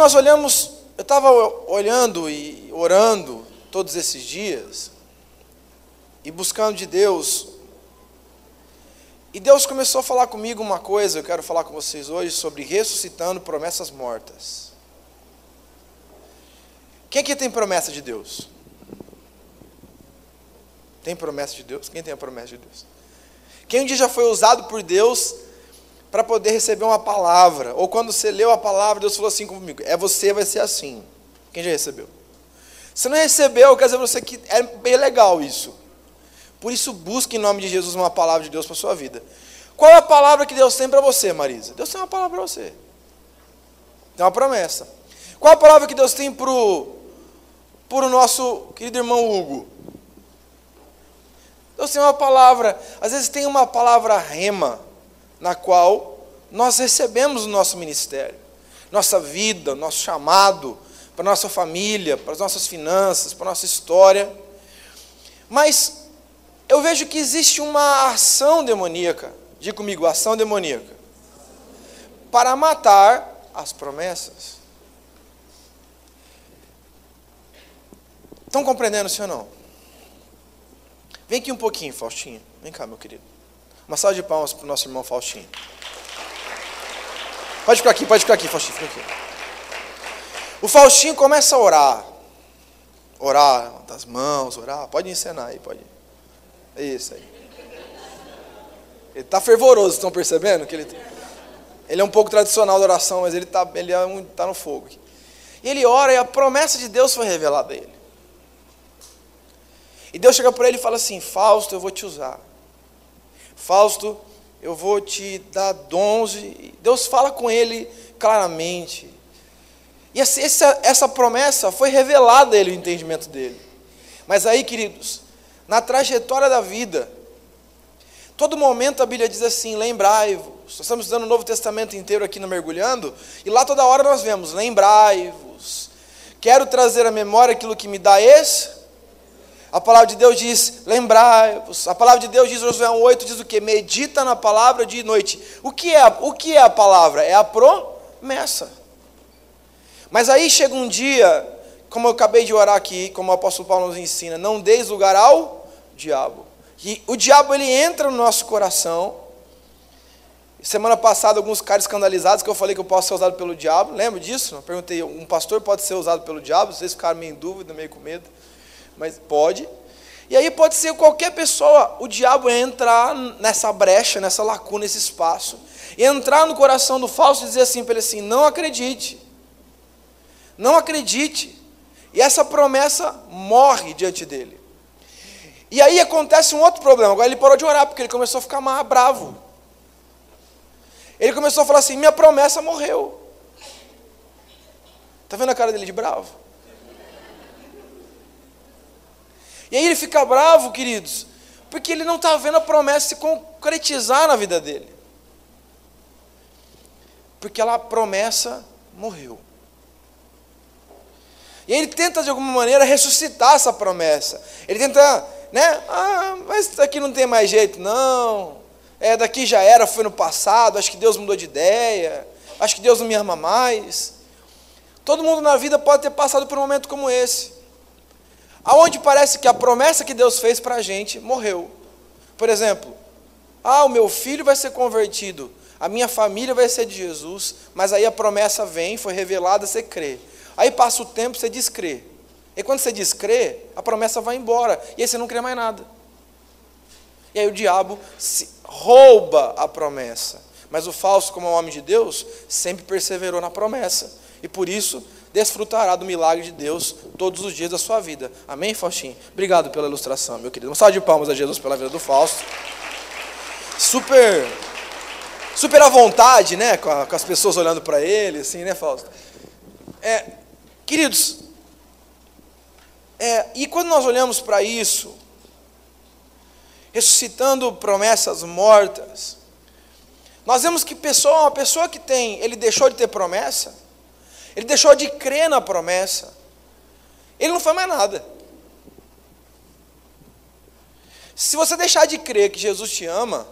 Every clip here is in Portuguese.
nós olhamos, eu estava olhando e orando todos esses dias, e buscando de Deus, e Deus começou a falar comigo uma coisa, eu quero falar com vocês hoje, sobre ressuscitando promessas mortas. Quem aqui tem promessa de Deus? Tem promessa de Deus? Quem tem a promessa de Deus? Quem um dia já foi usado por Deus para poder receber uma palavra? Ou quando você leu a palavra, Deus falou assim comigo, você vai ser assim. Quem já recebeu? Se não recebeu, eu quero dizer para você que é bem legal isso. Por isso, busque em nome de Jesus uma palavra de Deus para a sua vida. Qual é a palavra que Deus tem para você, Marisa? Deus tem uma palavra para você. Tem uma promessa. Qual é a palavra que Deus tem para o nosso querido irmão Hugo? Deus tem uma palavra. Às vezes tem uma palavra rema, na qual nós recebemos o nosso ministério, nossa vida, nosso chamado, para a nossa família, para as nossas finanças, para a nossa história. Mas eu vejo que existe uma ação demoníaca, diga comigo, ação demoníaca, para matar as promessas. Estão compreendendo, sim ou não? Vem aqui um pouquinho, Faustinho. Vem cá, meu querido. Uma salva de palmas para o nosso irmão Faustinho. Pode ficar aqui, Faustinho, fica aqui. O Faustinho começa a orar. Orar das mãos, orar. Pode encenar aí, pode. É isso aí. Ele está fervoroso, estão percebendo? Que ele é um pouco tradicional da oração, mas ele está no fogo. E ele ora e a promessa de Deus foi revelada a ele. E Deus chega para ele e fala assim, Fausto, eu vou te usar. Fausto, eu vou te dar dons. Deus fala com ele claramente. E essa promessa foi revelada a ele, o entendimento dele. Mas aí, queridos, na trajetória da vida, todo momento a Bíblia diz assim, lembrai-vos. Nós estamos estudando o Novo Testamento inteiro aqui no Mergulhando, e lá toda hora nós vemos, lembrai-vos. Quero trazer à memória aquilo que me dá A palavra de Deus diz, lembrai-vos. A palavra de Deus diz, Josué 1:8, diz o quê? Medita na palavra de noite. O que é a palavra? É a promessa. Mas aí chega um dia, como eu acabei de orar aqui, como o apóstolo Paulo nos ensina, não deis lugar ao diabo. E o diabo, ele entra no nosso coração. Semana passada, alguns caras escandalizados, que eu falei que eu posso ser usado pelo diabo. Lembra disso? Eu perguntei, um pastor pode ser usado pelo diabo? Vocês ficaram meio em dúvida, meio com medo. Mas pode. E aí pode ser qualquer pessoa, o diabo entrar nessa brecha, nessa lacuna, nesse espaço, e entrar no coração do falso e dizer assim para ele assim, não acredite. Não acredite. E essa promessa morre diante dele. E aí acontece um outro problema. Agora ele parou de orar, porque ele começou a ficar mais bravo. Ele começou a falar assim, minha promessa morreu. Está vendo a cara dele de bravo? E aí ele fica bravo, queridos, porque ele não está vendo a promessa se concretizar na vida dele. Porque a promessa morreu. E aí ele tenta, de alguma maneira, ressuscitar essa promessa. Ele tenta, mas daqui não tem mais jeito, não. Daqui já era, foi no passado, acho que Deus mudou de ideia, acho que Deus não me ama mais. Todo mundo na vida pode ter passado por um momento como esse. Aonde parece que a promessa que Deus fez para a gente morreu. Por exemplo, o meu filho vai ser convertido, a minha família vai ser de Jesus, mas aí a promessa vem, foi revelada, você crê. Aí passa o tempo, você descrê. E quando você descrê, a promessa vai embora, e aí você não crê mais nada. E aí o diabo rouba a promessa. Mas o falso, como é um homem de Deus, sempre perseverou na promessa. E por isso, desfrutará do milagre de Deus todos os dias da sua vida. Amém, Faustinho? Obrigado pela ilustração, meu querido. Uma salva de palmas a Jesus pela vida do Fausto. Super à vontade, né? Com as pessoas olhando para ele, assim, né, Fausto? Queridos, e quando nós olhamos para isso, ressuscitando promessas mortas, nós vemos que uma pessoa que ele deixou de ter promessa, ele deixou de crer na promessa, ele não faz mais nada. Se você deixar de crer que Jesus te ama,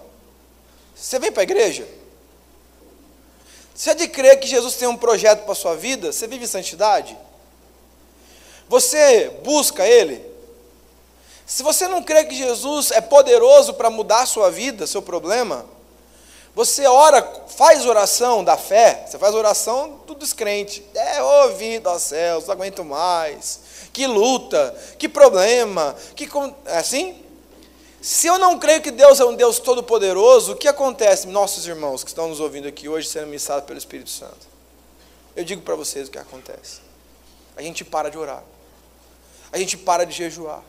você vem para a igreja? Você é de crer que Jesus tem um projeto para a sua vida? Você vive em santidade? Você busca Ele? Se você não crê que Jesus é poderoso para mudar a sua vida, seu problema, você ora, faz oração da fé, você faz oração do descrente. Vida aos céus, não aguento mais. Que luta, que problema, é assim? Se eu não creio que Deus é um Deus todo-poderoso, o que acontece, nossos irmãos que estão nos ouvindo aqui hoje, sendo ministrados pelo Espírito Santo? Eu digo para vocês o que acontece. A gente para de orar. A gente para de jejuar.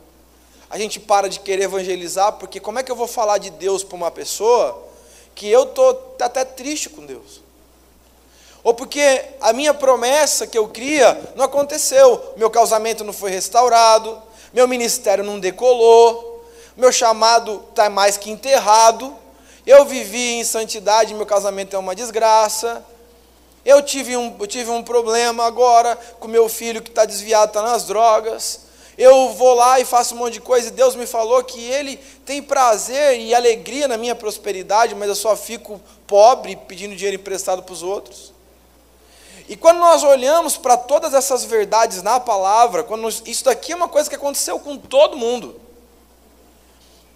A gente para de querer evangelizar, porque como é que eu vou falar de Deus para uma pessoa que eu estou até triste com Deus? Ou porque a minha promessa que eu cria não aconteceu, meu casamento não foi restaurado, meu ministério não decolou, meu chamado está mais que enterrado, eu vivi em santidade, meu casamento é uma desgraça, eu tive um problema agora com meu filho que está desviado, está nas drogas, eu vou lá e faço um monte de coisa, e Deus me falou que Ele tem prazer e alegria na minha prosperidade, mas eu só fico pobre pedindo dinheiro emprestado para os outros. E quando nós olhamos para todas essas verdades na palavra, isso daqui é uma coisa que aconteceu com todo mundo.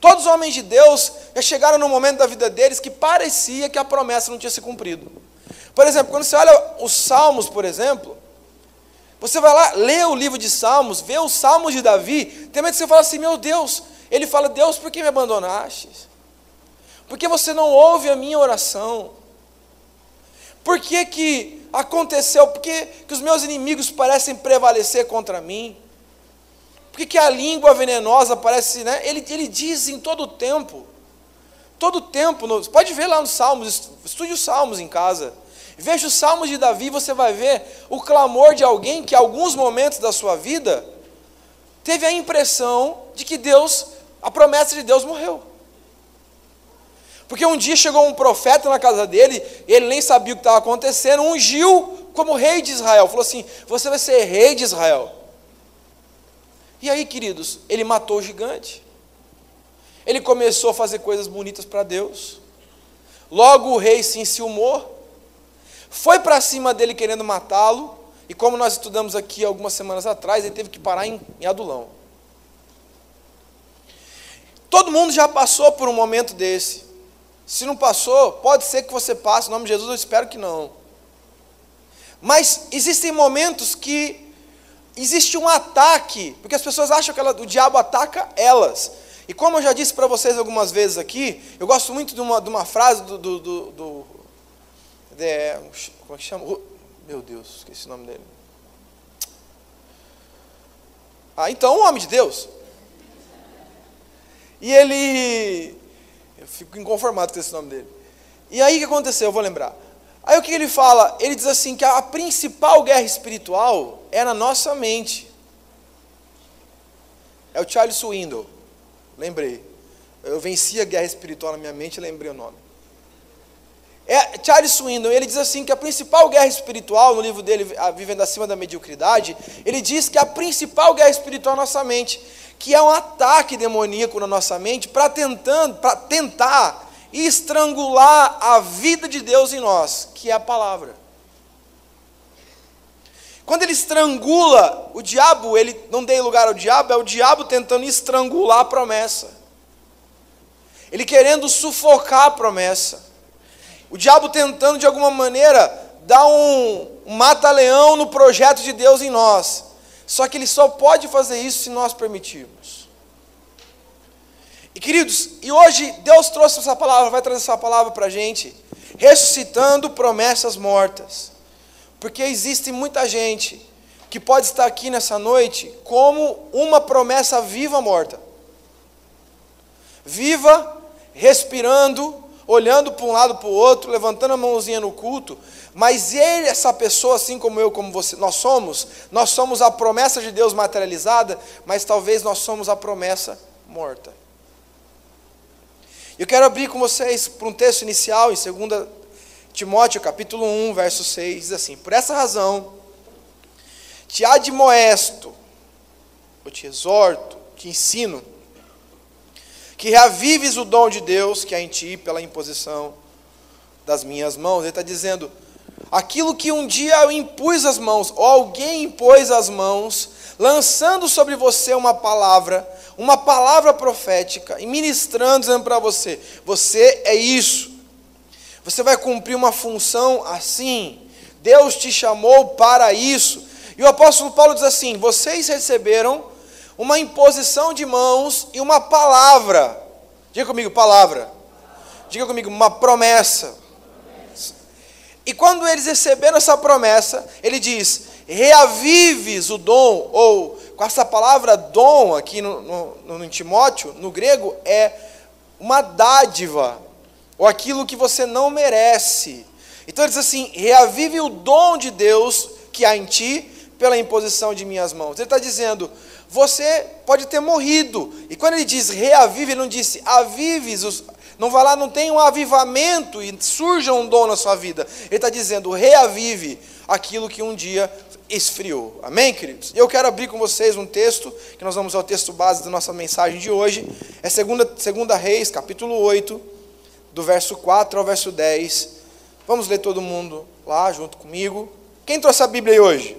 Todos os homens de Deus já chegaram no momento da vida deles que parecia que a promessa não tinha se cumprido. Por exemplo, quando você olha os Salmos, por exemplo, você vai lá, lê o livro de Salmos, vê os Salmos de Davi, tem momento que você fala assim, meu Deus, ele fala, Deus, por que me abandonaste? Por que você não ouve a minha oração? Por que aconteceu? Por que os meus inimigos parecem prevalecer contra mim? Por que a língua venenosa parece, né? Ele diz em todo o tempo, pode ver lá nos Salmos, estude os Salmos em casa, veja os Salmos de Davi, você vai ver o clamor de alguém que em alguns momentos da sua vida teve a impressão de que a promessa de Deus morreu. Porque um dia chegou um profeta na casa dele, ele nem sabia o que estava acontecendo, ungiu como rei de Israel, falou assim, você vai ser rei de Israel. E aí, queridos, ele matou o gigante, ele começou a fazer coisas bonitas para Deus, logo o rei se enciumou, foi para cima dele querendo matá-lo, e como nós estudamos aqui algumas semanas atrás, ele teve que parar em Adulão. Todo mundo já passou por um momento desse. Se não passou, pode ser que você passe, em nome de Jesus eu espero que não. Mas existem momentos que existe um ataque, porque as pessoas acham que o diabo ataca elas. E como eu já disse para vocês algumas vezes aqui, eu gosto muito de uma frase como é que chama? Meu Deus, esqueci o nome dele. Então, o homem de Deus. E eu fico inconformado com esse nome dele. E aí o que aconteceu? Eu vou lembrar. Aí o que ele fala? Ele diz assim, que a principal guerra espiritual é na nossa mente. É o Charles Swindoll. Lembrei. Eu venci a guerra espiritual na minha mente e lembrei o nome. Charles Swindoll, ele diz assim, que a principal guerra espiritual, no livro dele, Vivendo Acima da Mediocridade, ele diz que a principal guerra espiritual é a nossa mente, que é um ataque demoníaco na nossa mente para tentar estrangular a vida de Deus em nós, que é a palavra. Quando ele estrangula o diabo, ele não dê lugar ao diabo, é o diabo tentando estrangular a promessa. Ele querendo sufocar a promessa. O diabo tentando de alguma maneira dar um mata-leão no projeto de Deus em nós. Só que ele só pode fazer isso se nós permitirmos. E queridos, e hoje Deus trouxe essa palavra, vai trazer essa palavra para a gente, ressuscitando promessas mortas. Porque existe muita gente que pode estar aqui nessa noite como uma promessa viva morta. Viva, respirando, olhando para um lado para o outro, levantando a mãozinha no culto, mas essa pessoa, assim como eu, como você, nós somos a promessa de Deus materializada, mas talvez nós somos a promessa morta. Eu quero abrir com vocês para um texto inicial, em 2 Timóteo, capítulo 1, verso 6, diz assim, por essa razão, te admoesto, eu te exorto, te ensino, que reavives o dom de Deus que há em ti pela imposição das minhas mãos. Ele está dizendo, aquilo que um dia eu impus as mãos, ou alguém impôs as mãos, lançando sobre você uma palavra profética, e ministrando, dizendo para você, você é isso, você vai cumprir uma função assim, Deus te chamou para isso. E o apóstolo Paulo diz assim, vocês receberam uma imposição de mãos e uma palavra, diga comigo, palavra, diga comigo, uma promessa. E quando eles receberam essa promessa, ele diz, reavives o dom, ou com essa palavra dom aqui no Timóteo, no grego, é uma dádiva, ou aquilo que você não merece. Então ele diz assim, reavive o dom de Deus que há em ti, pela imposição de minhas mãos. Ele está dizendo, você pode ter morrido, e quando ele diz reavive, ele não disse avives, não vai lá, não tem um avivamento e surja um dom na sua vida. Ele está dizendo, reavive aquilo que um dia esfriou. Amém, queridos? Eu quero abrir com vocês um texto, que nós vamos ao texto base da nossa mensagem de hoje. É 2 Reis, capítulo 8, do verso 4 ao verso 10. Vamos ler todo mundo lá, junto comigo. Quem trouxe a Bíblia aí hoje?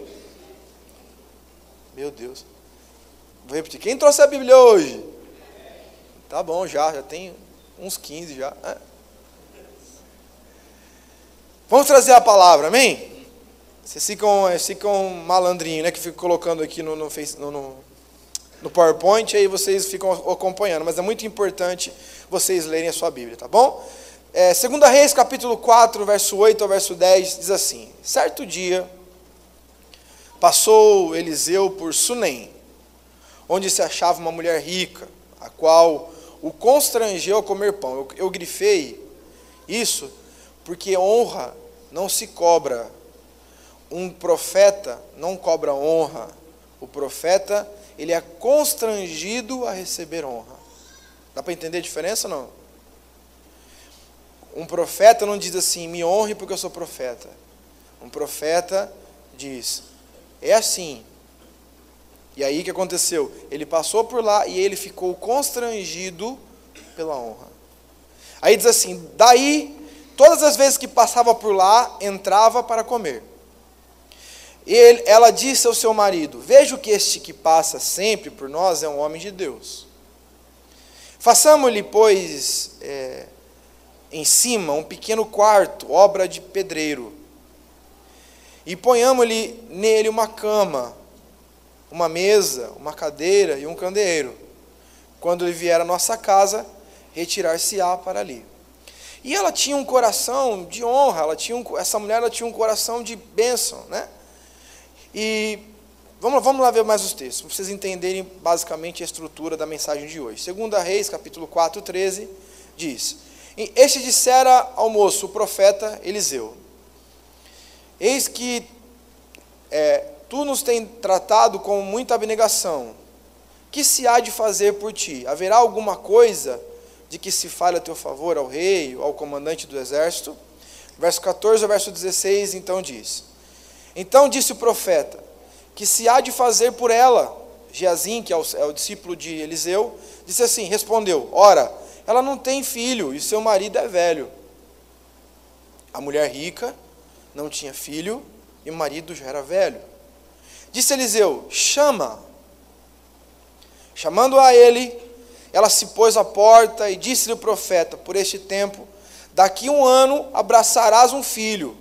Meu Deus. Vou repetir. Quem trouxe a Bíblia hoje? Tá bom, já tem uns 15 já. Vamos trazer a palavra, amém? Vocês ficam malandrinho, né? Que ficam colocando aqui no PowerPoint, aí vocês ficam acompanhando. Mas é muito importante vocês lerem a sua Bíblia, tá bom? 2 Reis, capítulo 4, verso 8 ao verso 10, diz assim, certo dia, passou Eliseu por Sunem, onde se achava uma mulher rica, a qual o constrangeu a comer pão. Eu grifei isso porque honra não se cobra. Um profeta não cobra honra. O profeta, ele é constrangido a receber honra. Dá para entender a diferença ou não? Um profeta não diz assim, me honre porque eu sou profeta. Um profeta diz, é assim. E aí o que aconteceu? Ele passou por lá e ele ficou constrangido pela honra. Aí diz assim, daí, todas as vezes que passava por lá, entrava para comer. Ela disse ao seu marido, vejo que este que passa sempre por nós é um homem de Deus. Façamos-lhe, pois, em cima um pequeno quarto, obra de pedreiro, e ponhamos-lhe nele uma cama, uma mesa, uma cadeira e um candeeiro. Quando ele vier à nossa casa, retirar-se-á para ali. E ela tinha um coração de honra, essa mulher tinha um coração de bênção, né? E vamos lá ver mais os textos, para vocês entenderem basicamente a estrutura da mensagem de hoje. 2 Reis, capítulo 4, 13, diz, este dissera ao moço, o profeta Eliseu, eis que tu nos tens tratado com muita abnegação. Que se há de fazer por ti? Haverá alguma coisa de que se fale a teu favor ao rei, ou ao comandante do exército? Verso 14 ao verso 16, então diz. Então disse o profeta, que se há de fazer por ela? Geazim, que é o discípulo de Eliseu, disse assim, respondeu, ora, ela não tem filho, e seu marido é velho. A mulher rica não tinha filho, e o marido já era velho. Disse Eliseu, chama. Chamando a ele, ela se pôs à porta e disse-lhe o profeta, por este tempo, daqui 1 ano abraçarás um filho.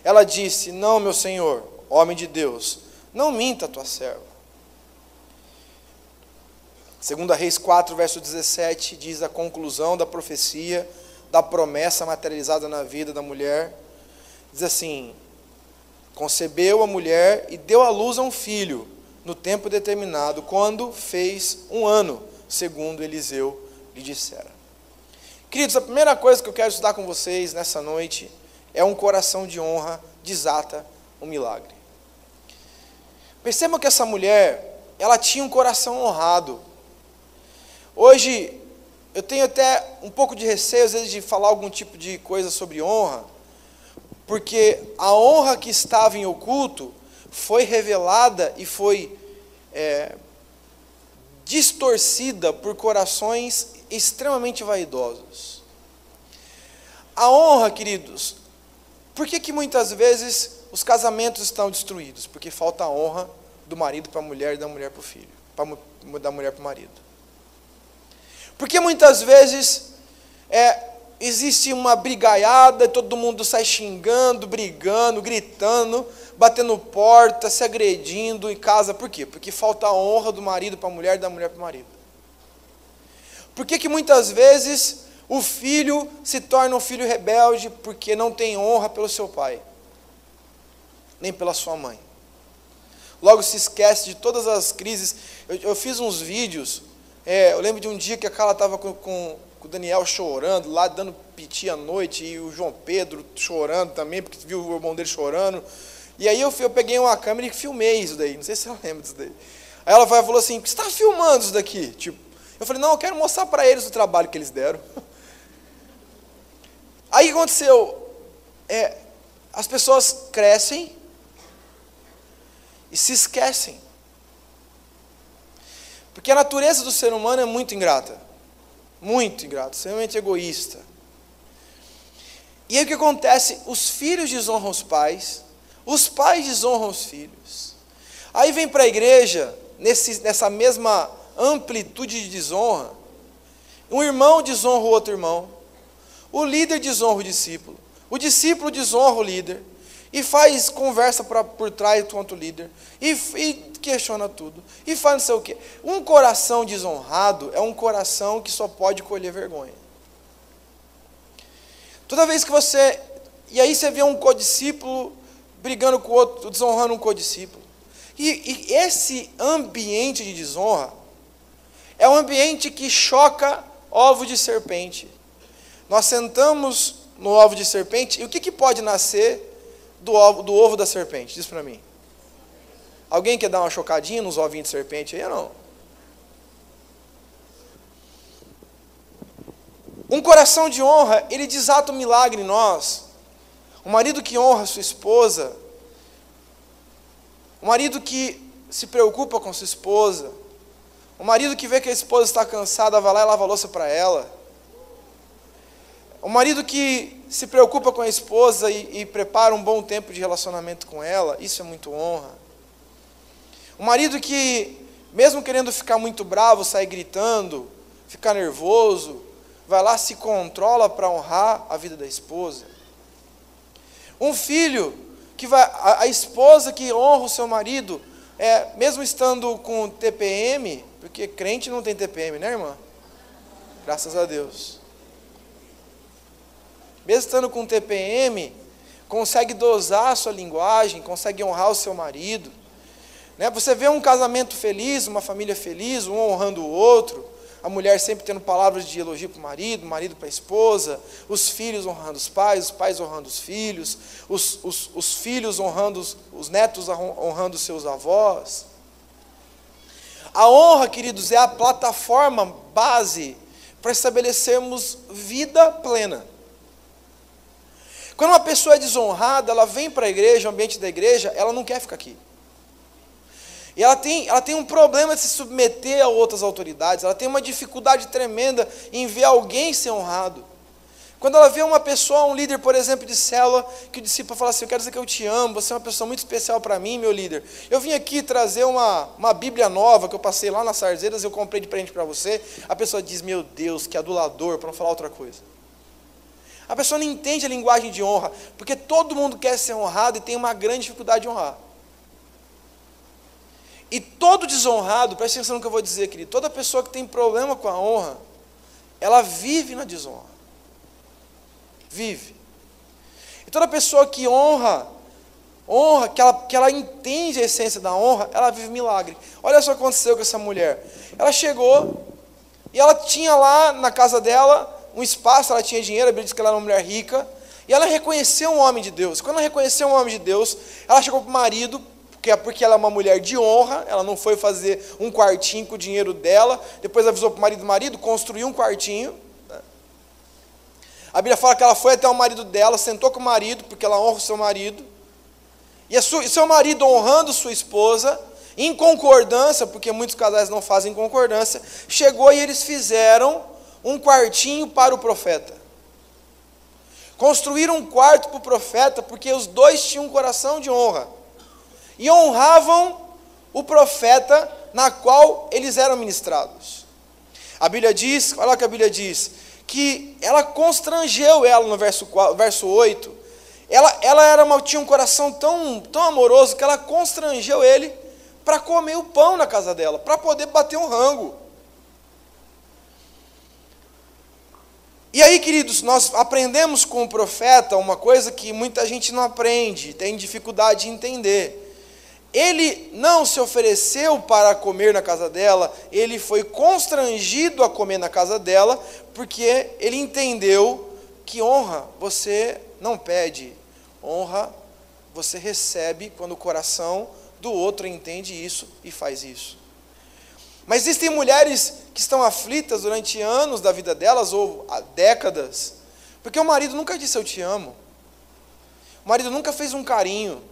Ela disse, não, meu senhor, homem de Deus, não minta a tua serva. 2 Reis 4, verso 17, diz a conclusão da profecia, da promessa materializada na vida da mulher. Diz assim, concebeu a mulher e deu à luz a um filho, no tempo determinado, quando fez 1 ano, segundo Eliseu lhe dissera. Queridos, a primeira coisa que eu quero estudar com vocês nessa noite é um coração de honra desata um milagre. Percebam que essa mulher, ela tinha um coração honrado. Hoje, eu tenho até um pouco de receio, às vezes, de falar algum tipo de coisa sobre honra, porque a honra que estava em oculto foi revelada e foi distorcida por corações extremamente vaidosos. A honra, queridos, Por que muitas vezes os casamentos estão destruídos? Porque falta a honra do marido para a mulher e da mulher para o filho, da mulher para o marido. Porque muitas vezes existe uma brigaiada, todo mundo sai xingando, brigando, gritando, batendo porta, se agredindo em casa. Por quê? Porque falta a honra do marido para a mulher e da mulher para o marido. Por que muitas vezes o filho se torna um filho rebelde? Porque não tem honra pelo seu pai, nem pela sua mãe. Logo se esquece de todas as crises. Eu fiz uns vídeos, eu lembro de um dia que a Carla estava com o Daniel chorando, lá dando piti à noite, e o João Pedro chorando também, porque viu o irmão dele chorando. E aí eu peguei uma câmera e filmei isso daí, não sei se ela lembra disso daí. Aí ela falou assim, por que você está filmando isso daqui? Tipo, eu falei, não, eu quero mostrar para eles o trabalho que eles deram. Aí o que aconteceu? As pessoas crescem e se esquecem. Porque a natureza do ser humano é muito ingrata, extremamente egoísta. E aí o que acontece? Os filhos desonram os pais desonram os filhos. Aí vem para a igreja, nessa mesma amplitude de desonra, um irmão desonra o outro irmão, o líder desonra o discípulo desonra o líder, e faz conversa por trás contra o líder, e questiona tudo, e faz não sei o quê. Um coração desonrado é um coração que só pode colher vergonha. Toda vez que e aí você vê um codiscípulo brigando com o outro, desonrando um codiscípulo. E esse ambiente de desonra é um ambiente que choca ovo de serpente. Nós sentamos no ovo de serpente, e o que pode nascer do ovo da serpente? Diz para mim. Alguém quer dar uma chocadinha nos ovinhos de serpente aí ou não? Um coração de honra, ele desata um milagre em nós. Um marido que honra a sua esposa, um marido que se preocupa com sua esposa, um marido que vê que a esposa está cansada, vai lá e lava a louça para ela. Um marido que se preocupa com a esposa e prepara um bom tempo de relacionamento com ela, isso é muito honra. Um marido que, mesmo querendo ficar muito bravo, sai gritando, ficar nervoso, vai lá, se controla para honrar a vida da esposa. Um filho, a esposa que honra o seu marido, mesmo estando com TPM, porque crente não tem TPM, né, irmã? Graças a Deus. Mesmo estando com TPM, consegue dosar a sua linguagem, consegue honrar o seu marido. Né? Você vê um casamento feliz, uma família feliz, um honrando o outro, a mulher sempre tendo palavras de elogio para o marido para a esposa, os filhos honrando os pais honrando os filhos, os filhos honrando os netos, honrando os seus avós. A honra, queridos, é a plataforma base para estabelecermos vida plena. Quando uma pessoa é desonrada, ela vem para a igreja, o ambiente da igreja, ela não quer ficar aqui. E ela tem um problema de se submeter a outras autoridades, ela tem uma dificuldade tremenda em ver alguém ser honrado. Quando ela vê uma pessoa, um líder, por exemplo, de célula, que o discípulo fala assim, eu quero dizer que eu te amo, você é uma pessoa muito especial para mim, meu líder. Eu vim aqui trazer uma Bíblia nova, que eu passei lá nas Sarzeiras, eu comprei de presente para você. A pessoa diz, meu Deus, que adulador, para não falar outra coisa. A pessoa não entende a linguagem de honra, porque todo mundo quer ser honrado e tem uma grande dificuldade de honrar. E todo desonrado, presta atenção no que eu vou dizer, querido, toda pessoa que tem problema com a honra, ela vive na desonra. Vive. E toda pessoa que honra, que ela entende a essência da honra, ela vive milagre. Olha só o que aconteceu com essa mulher. Ela chegou, e ela tinha lá na casa dela um espaço, ela tinha dinheiro, a Bíblia diz que ela era uma mulher rica, e ela reconheceu um homem de Deus. Quando ela reconheceu um homem de Deus, ela chegou para o marido, porque ela é uma mulher de honra, ela não foi fazer um quartinho com o dinheiro dela, depois avisou para o marido construiu um quartinho. A Bíblia fala que ela foi até o marido dela, sentou com o marido, porque ela honra o seu marido, e seu marido honrando sua esposa, em concordância, porque muitos casais não fazem concordância, chegou e eles fizeram um quartinho para o profeta. construíram um quarto para o profeta, porque os dois tinham um coração de honra, e honravam o profeta na qual eles eram ministrados. A Bíblia diz, olha o que a Bíblia diz, que ela constrangeu ela no verso 8, ela tinha um coração tão amoroso, que ela constrangeu ele para comer o pão na casa dela, para poder bater um rango. E aí, queridos, nós aprendemos com o profeta uma coisa que muita gente não aprende, tem dificuldade de entender. Ele não se ofereceu para comer na casa dela, ele foi constrangido a comer na casa dela, porque ele entendeu que honra você não pede, honra você recebe quando o coração do outro entende isso e faz isso. Mas existem mulheres que estão aflitas durante anos da vida delas, ou décadas, porque o marido nunca disse eu te amo, o marido nunca fez um carinho,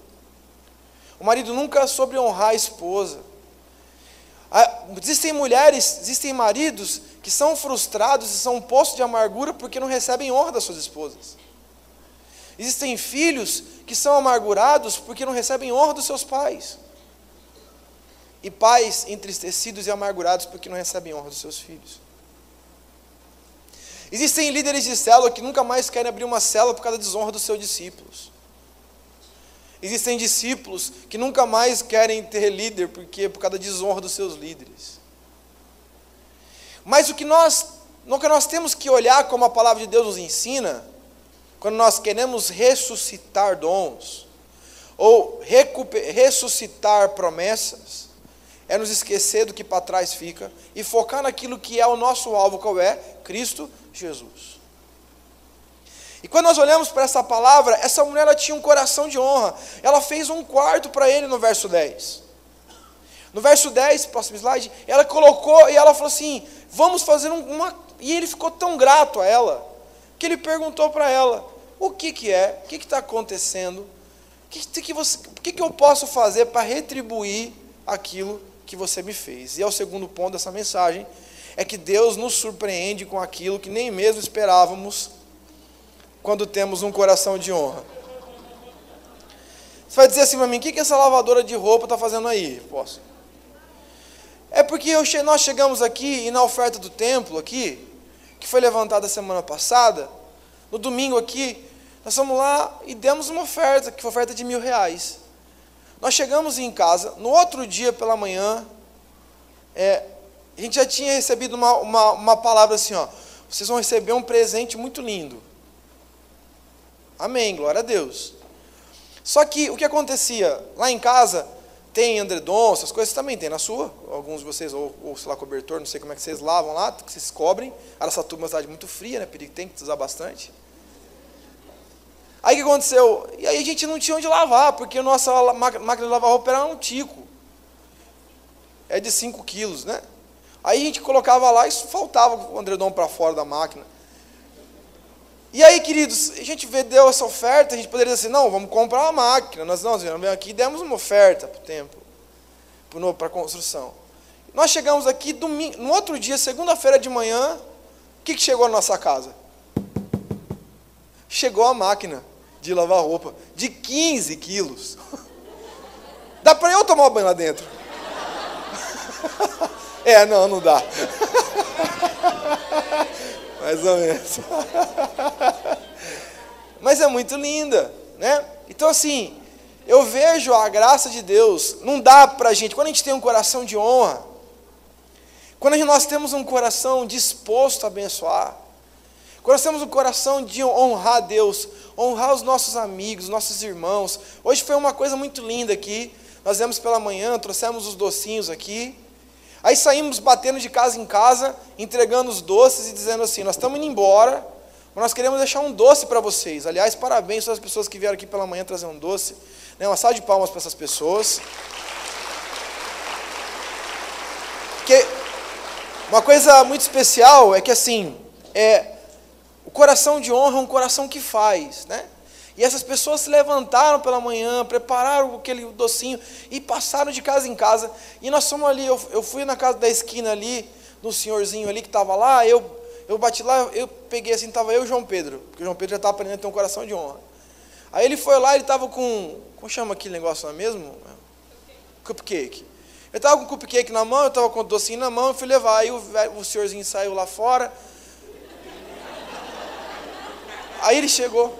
o marido nunca soube honrar a esposa. Existem mulheres, existem maridos que são frustrados e são um poço de amargura porque não recebem honra das suas esposas. Existem filhos que são amargurados porque não recebem honra dos seus pais. E pais entristecidos e amargurados porque não recebem honra dos seus filhos. Existem líderes de célula que nunca mais querem abrir uma célula por causa da desonra dos seus discípulos. Existem discípulos que nunca mais querem ter líder por causa da desonra dos seus líderes. Mas o que nós temos que olhar, como a palavra de Deus nos ensina, quando nós queremos ressuscitar dons, ou ressuscitar promessas, é nos esquecer do que para trás fica e focar naquilo que é o nosso alvo, qual é? Cristo Jesus. E quando nós olhamos para essa palavra, essa mulher ela tinha um coração de honra, ela fez um quarto para ele no verso 10. No verso 10, próximo slide, ela colocou e ela falou assim, vamos fazer e ele ficou tão grato a ela, que ele perguntou para ela, o que é, o que está acontecendo, o que eu posso fazer para retribuir aquilo que você me fez? E é o segundo ponto dessa mensagem, é que Deus nos surpreende com aquilo que nem mesmo esperávamos, quando temos um coração de honra. Você vai dizer assim para mim, o que essa lavadora de roupa está fazendo aí? Posso? É porque nós chegamos aqui, e na oferta do templo aqui, que foi levantada semana passada, no domingo aqui, nós fomos lá e demos uma oferta, que foi oferta de R$1.000. Nós chegamos em casa, no outro dia pela manhã, a gente já tinha recebido uma palavra assim, ó, vocês vão receber um presente muito lindo. Amém, glória a Deus. Só que o que acontecia? Lá em casa tem edredom, essas coisas também tem na sua, alguns de vocês, ou sei lá, cobertor, não sei como é que vocês lavam lá, que vocês cobrem. Araçatuba é uma cidade muito fria, né? Tem que usar bastante. Aí o que aconteceu? E aí a gente não tinha onde lavar, porque a nossa máquina de lavar roupa era um tico. É de 5 quilos, né? Aí a gente colocava lá e faltava o edredom para fora da máquina. E aí, queridos, a gente deu essa oferta, a gente poderia dizer assim, não, vamos comprar uma máquina. Nós viemos aqui e demos uma oferta para o templo, para a construção. Nós chegamos aqui, no outro dia, segunda-feira de manhã, o que chegou na nossa casa? Chegou a máquina de lavar roupa, de 15 quilos. Dá para eu tomar banho lá dentro? Não dá. Mais ou menos. Mas é muito linda, né? Então assim, eu vejo a graça de Deus, não dá para a gente, quando a gente tem um coração de honra, quando nós temos um coração disposto a abençoar, quando nós temos um coração de honrar Deus, honrar os nossos amigos, nossos irmãos. Hoje foi uma coisa muito linda aqui, nós viemos pela manhã, trouxemos os docinhos aqui, aí saímos batendo de casa em casa, entregando os doces e dizendo assim, nós estamos indo embora, mas nós queremos deixar um doce para vocês. Aliás, parabéns às pessoas que vieram aqui pela manhã trazer um doce, né? Uma salva de palmas para essas pessoas. Porque uma coisa muito especial é que assim, o coração de honra é um coração que faz, né? E essas pessoas se levantaram pela manhã, prepararam aquele docinho e passaram de casa em casa. E nós fomos ali, eu fui na casa da esquina ali, no senhorzinho ali que estava lá, eu eu bati lá, eu peguei assim, estava eu e o João Pedro, porque o João Pedro já estava aprendendo a ter um coração de honra. Aí ele foi lá, ele estava com, como chama aquele negócio lá mesmo? Cupcake. Eu estava com o cupcake na mão, eu estava com o docinho na mão, eu fui levar, aí o senhorzinho saiu lá fora. Aí ele chegou.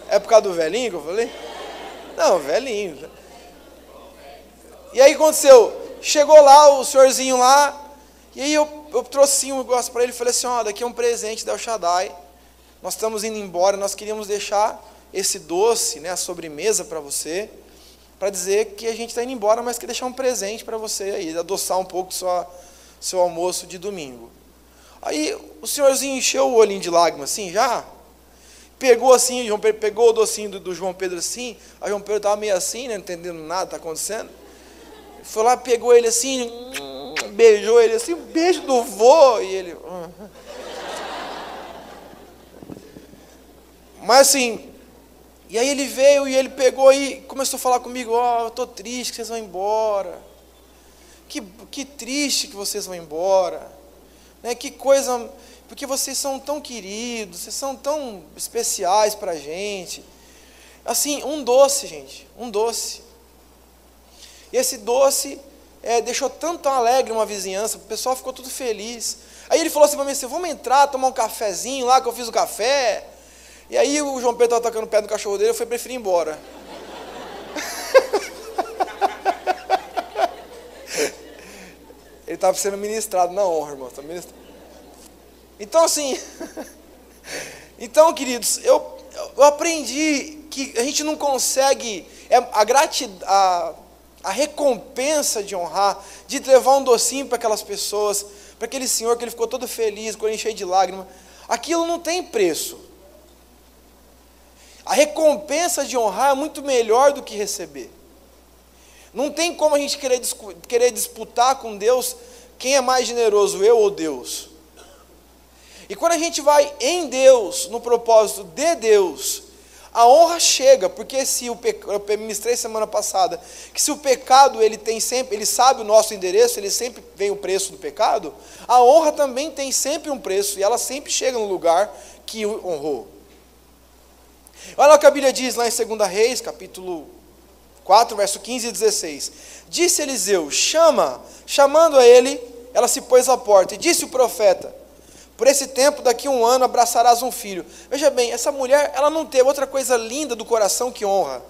É por causa do velhinho que eu falei? Não, velhinho. E aí aconteceu, chegou lá o senhorzinho lá, e aí eu trouxe sim um negócio para ele, falei assim, ó, daqui é um presente da El Shaddai, nós estamos indo embora, nós queríamos deixar esse doce, né, a sobremesa para você, para dizer que a gente está indo embora, mas quer deixar um presente para você aí, adoçar um pouco seu almoço de domingo. Aí o senhorzinho encheu o olhinho de lágrimas assim, já, pegou assim, João Pedro pegou o docinho do João Pedro assim, aí João Pedro estava meio assim, né, não entendendo nada que está acontecendo, foi lá, pegou ele assim, beijou ele assim, beijo do vô, e ele... Mas assim, e aí ele veio e ele pegou e começou a falar comigo, ó, eu estou triste que vocês vão embora, que triste que vocês vão embora, né? Que coisa, porque vocês são tão queridos, vocês são tão especiais para a gente, assim, um doce, gente, um doce. E esse doce deixou tanto alegre uma vizinhança, o pessoal ficou tudo feliz. Aí ele falou assim para mim, assim, vamos entrar, tomar um cafezinho lá, que eu fiz o café. E aí o João Pedro estava tacando o pé no cachorro dele, eu preferi ir embora. Ele estava sendo ministrado na honra, irmão. Então assim, então queridos, eu aprendi que a gente não consegue, a recompensa de honrar, de levar um docinho para aquelas pessoas, para aquele senhor que ele ficou todo feliz, com ele cheio de lágrimas, aquilo não tem preço. A recompensa de honrar é muito melhor do que receber. Não tem como a gente querer disputar com Deus quem é mais generoso, eu ou Deus. E quando a gente vai em Deus, no propósito de Deus, a honra chega, porque se eu ministrei semana passada, que se o pecado ele sabe o nosso endereço, ele sempre vem o preço do pecado, a honra também tem sempre um preço, e ela sempre chega no lugar que honrou. Olha o que a Bíblia diz lá em 2 Reis, capítulo 4, verso 15 e 16. Disse Eliseu, chamando a ele, ela se pôs à porta, e disse o profeta, por esse tempo, daqui a um ano, abraçarás um filho. Veja bem, essa mulher, ela não teve outra coisa linda do coração que honra.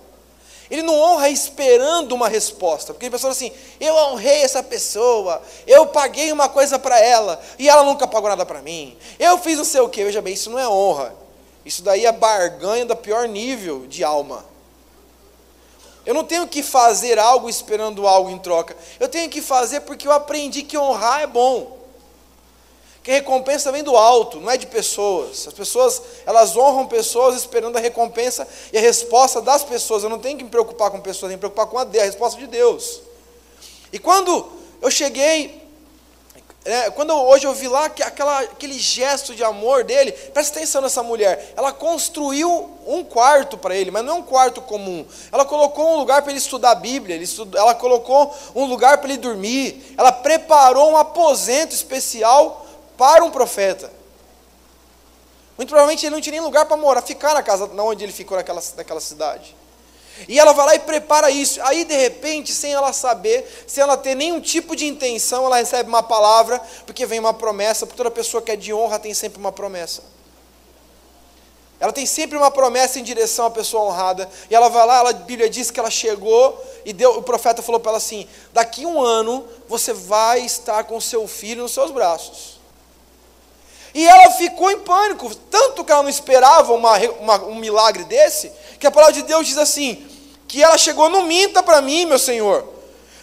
Ele não honra esperando uma resposta, porque ele pensou assim, eu honrei essa pessoa, eu paguei uma coisa para ela, e ela nunca pagou nada para mim, eu fiz não sei o quê. Veja bem, isso não é honra, isso daí é barganha do pior nível de alma. Eu não tenho que fazer algo esperando algo em troca, eu tenho que fazer porque eu aprendi que honrar é bom. Que a recompensa vem do alto, não é de pessoas. As pessoas, elas honram pessoas esperando a recompensa e a resposta das pessoas. Eu não tenho que me preocupar com pessoas, eu tenho que me preocupar com a resposta de Deus. E quando eu cheguei, hoje eu vi lá aquele gesto de amor dele, presta atenção nessa mulher, ela construiu um quarto para ele, mas não é um quarto comum. Ela colocou um lugar para ele estudar a Bíblia, ela colocou um lugar para ele dormir, ela preparou um aposento especial para um profeta. Muito provavelmente ele não tinha nem lugar para morar, ficar na casa onde ele ficou naquela cidade. E ela vai lá e prepara isso. Aí de repente, sem ela saber, sem ela ter nenhum tipo de intenção, ela recebe uma palavra, porque vem uma promessa, porque toda pessoa que é de honra tem sempre uma promessa. Ela tem sempre uma promessa em direção à pessoa honrada. E ela vai lá, a Bíblia diz que ela chegou e o profeta falou para ela assim, daqui a um ano você vai estar com seu filho nos seus braços. E ela ficou em pânico, tanto que ela não esperava um milagre desse, que a palavra de Deus diz assim, que ela chegou, não minta para mim, meu Senhor,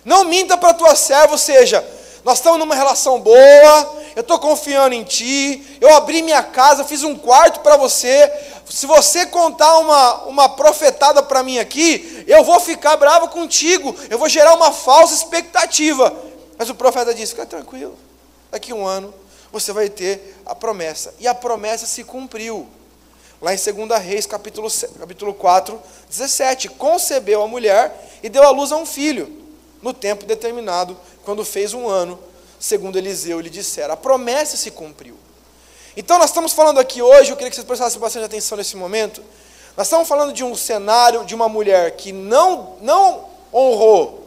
não minta para a tua serva, ou seja, nós estamos numa relação boa, eu estou confiando em Ti, eu abri minha casa, fiz um quarto para você, se você contar uma profetada para mim aqui, eu vou ficar bravo contigo, eu vou gerar uma falsa expectativa. Mas o profeta disse, fica tranquilo, daqui a um ano, você vai ter a promessa. E a promessa se cumpriu. Lá em 2 Reis, capítulo 4, 17. Concebeu a mulher e deu à luz a um filho, no tempo determinado, quando fez um ano, segundo Eliseu lhe dissera. A promessa se cumpriu. Então nós estamos falando aqui hoje, eu queria que vocês prestassem bastante atenção nesse momento, nós estamos falando de um cenário de uma mulher que não honrou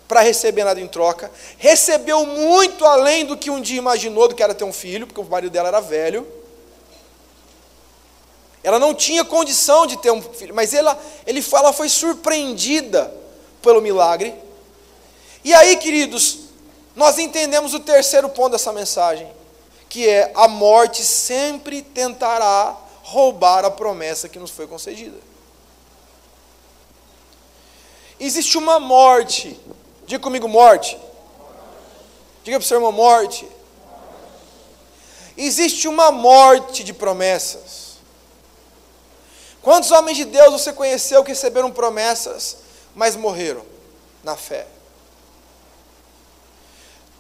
para receber nada em troca, recebeu muito além do que um dia imaginou, do que era ter um filho, porque o marido dela era velho. Ela não tinha condição de ter um filho, mas ela foi surpreendida pelo milagre. E aí, queridos, nós entendemos o terceiro ponto dessa mensagem, que é: a morte sempre tentará roubar a promessa que nos foi concedida. Existe uma morte, diga comigo, morte. Diga para o seu irmão, morte. Existe uma morte de promessas. Quantos homens de Deus você conheceu que receberam promessas, mas morreram na fé?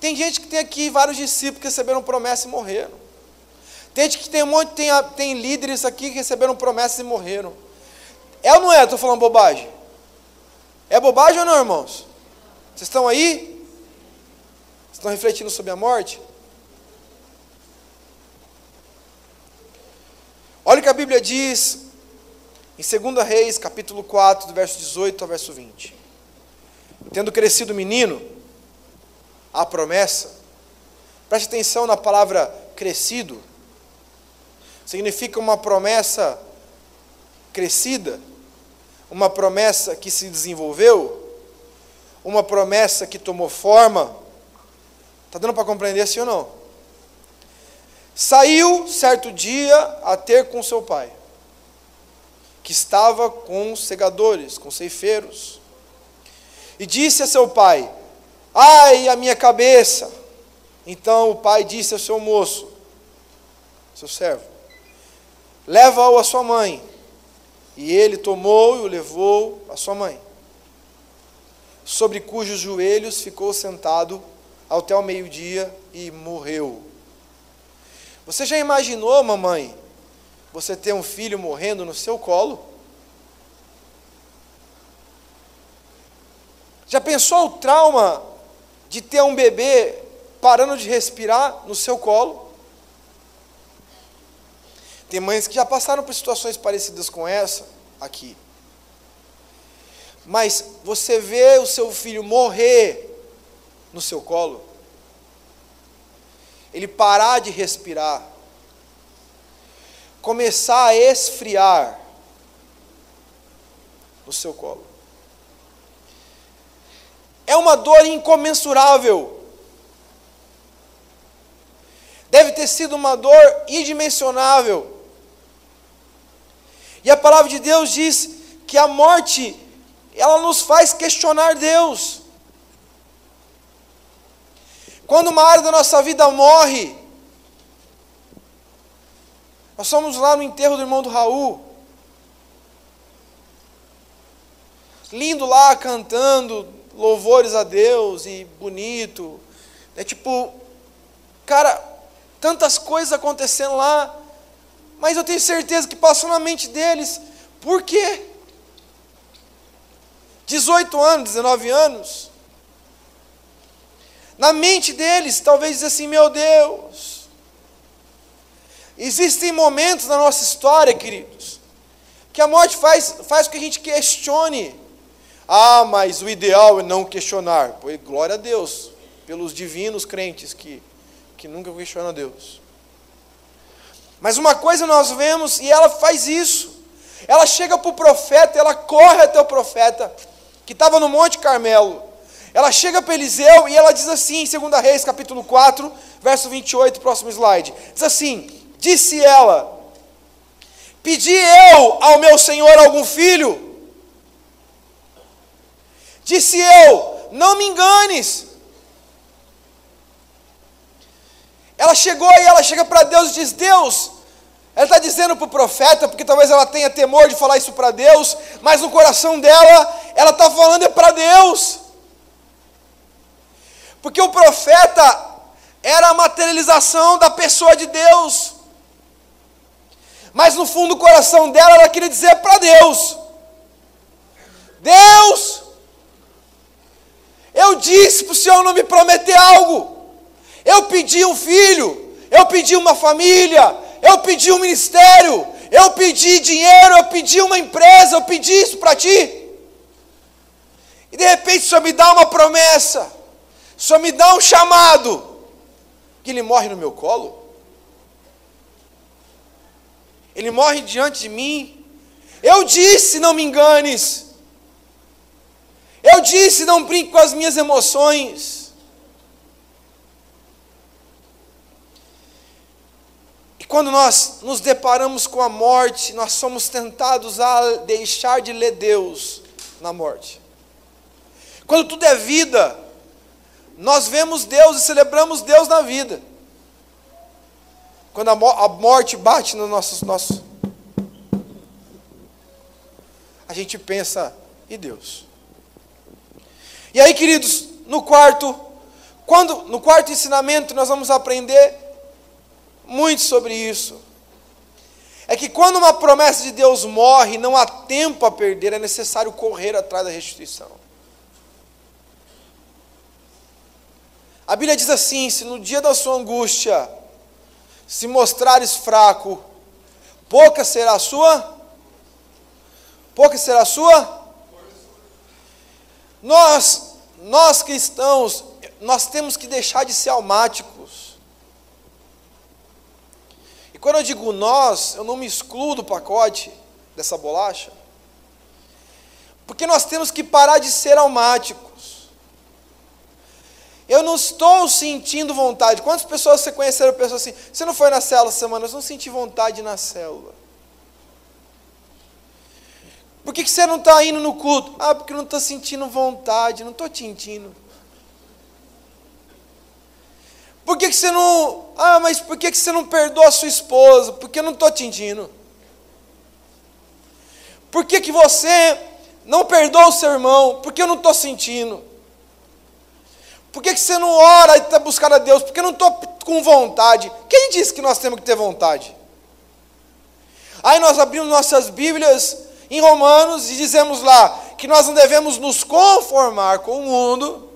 Tem gente que tem aqui vários discípulos que receberam promessas e morreram. Tem gente que tem líderes aqui que receberam promessas e morreram. É ou não é? Estou falando bobagem? É bobagem ou não, irmãos? Vocês estão aí? Vocês estão refletindo sobre a morte? Olha o que a Bíblia diz em 2 Reis, capítulo 4, do verso 18 ao verso 20. Tendo crescido menino, a promessa, preste atenção na palavra crescido, significa uma promessa crescida, uma promessa que se desenvolveu, uma promessa que tomou forma. Está dando para compreender sim ou não? Saiu certo dia a ter com seu pai, que estava com segadores, com ceifeiros, e disse a seu pai: ai, a minha cabeça! Então o pai disse ao seu moço, seu servo: leva-o à sua mãe. E ele tomou e o levou à sua mãe, sobre cujos joelhos ficou sentado até o meio-dia e morreu. Você já imaginou, mamãe, você ter um filho morrendo no seu colo? Já pensou o trauma de ter um bebê parando de respirar no seu colo? Tem mães que já passaram por situações parecidas com essa aqui. Mas você vê o seu filho morrer no seu colo, ele parar de respirar, começar a esfriar no seu colo. É uma dor incomensurável. Deve ter sido uma dor indimensionável. E a palavra de Deus diz que a morte, ela nos faz questionar Deus. Quando uma área da nossa vida morre, nós fomos lá no enterro do irmão do Raul, lindo lá, cantando louvores a Deus, e bonito, cara, tantas coisas acontecendo lá, mas eu tenho certeza que passou na mente deles: por quê? 18 anos, 19 anos, na mente deles, talvez diz assim: meu Deus. Existem momentos na nossa história, queridos, que a morte faz com que a gente questione. Ah, mas o ideal é não questionar. Pois, glória a Deus, pelos divinos crentes que nunca questionam a Deus. Mas uma coisa nós vemos, e ela faz isso, ela chega para o profeta, ela corre até o profeta, que estava no Monte Carmelo. Ela chega para Eliseu e ela diz assim, em 2 Reis, capítulo 4, verso 28, próximo slide. Diz assim: disse ela: pedi eu ao meu senhor algum filho? Disse eu: não me enganes. Ela chegou e ela chega para Deus e diz: Deus, ela está dizendo para o profeta, porque talvez ela tenha temor de falar isso para Deus, mas no coração dela, ela está falando para Deus. Porque o profeta era a materialização da pessoa de Deus. Mas no fundo do coração dela, ela queria dizer para Deus: Deus, eu disse para o Senhor não me prometer algo. Eu pedi um filho, eu pedi uma família, eu pedi um ministério, eu pedi dinheiro, eu pedi uma empresa, eu pedi isso para ti. E de repente o Senhor me dá uma promessa, o Senhor me dá um chamado, que ele morre no meu colo. Ele morre diante de mim. Eu disse, não me enganes. Eu disse, não brinque com as minhas emoções. E quando nós nos deparamos com a morte, nós somos tentados a deixar de ler Deus na morte. Quando tudo é vida, nós vemos Deus e celebramos Deus na vida. Quando a morte bate no nosso, a gente pensa, e Deus? E aí, queridos, no quarto ensinamento, nós vamos aprender muito sobre isso. É que quando uma promessa de Deus morre, não há tempo a perder, é necessário correr atrás da restituição. A Bíblia diz assim: se no dia da sua angústia se mostrares fraco, pouca será a sua. Nós cristãos, nós temos que deixar de ser almáticos. E quando eu digo nós, eu não me excluo do pacote dessa bolacha, porque nós temos que parar de ser almáticos. Eu não estou sentindo vontade. Quantas pessoas você conheceram, pessoas assim, você não foi na célula essa semana? Eu não senti vontade na célula. Por que você não está indo no culto? Ah, porque eu não estou sentindo vontade, não estou sentindo. Por que você não... Ah, mas por que você não perdoa a sua esposa? Porque eu não estou sentindo. Por que você não perdoa o seu irmão? Porque eu não estou sentindo. Por que você não ora e está buscando a Deus? Porque eu não estou com vontade. Quem disse que nós temos que ter vontade? Aí nós abrimos nossas Bíblias em Romanos e dizemos lá que nós não devemos nos conformar com o mundo,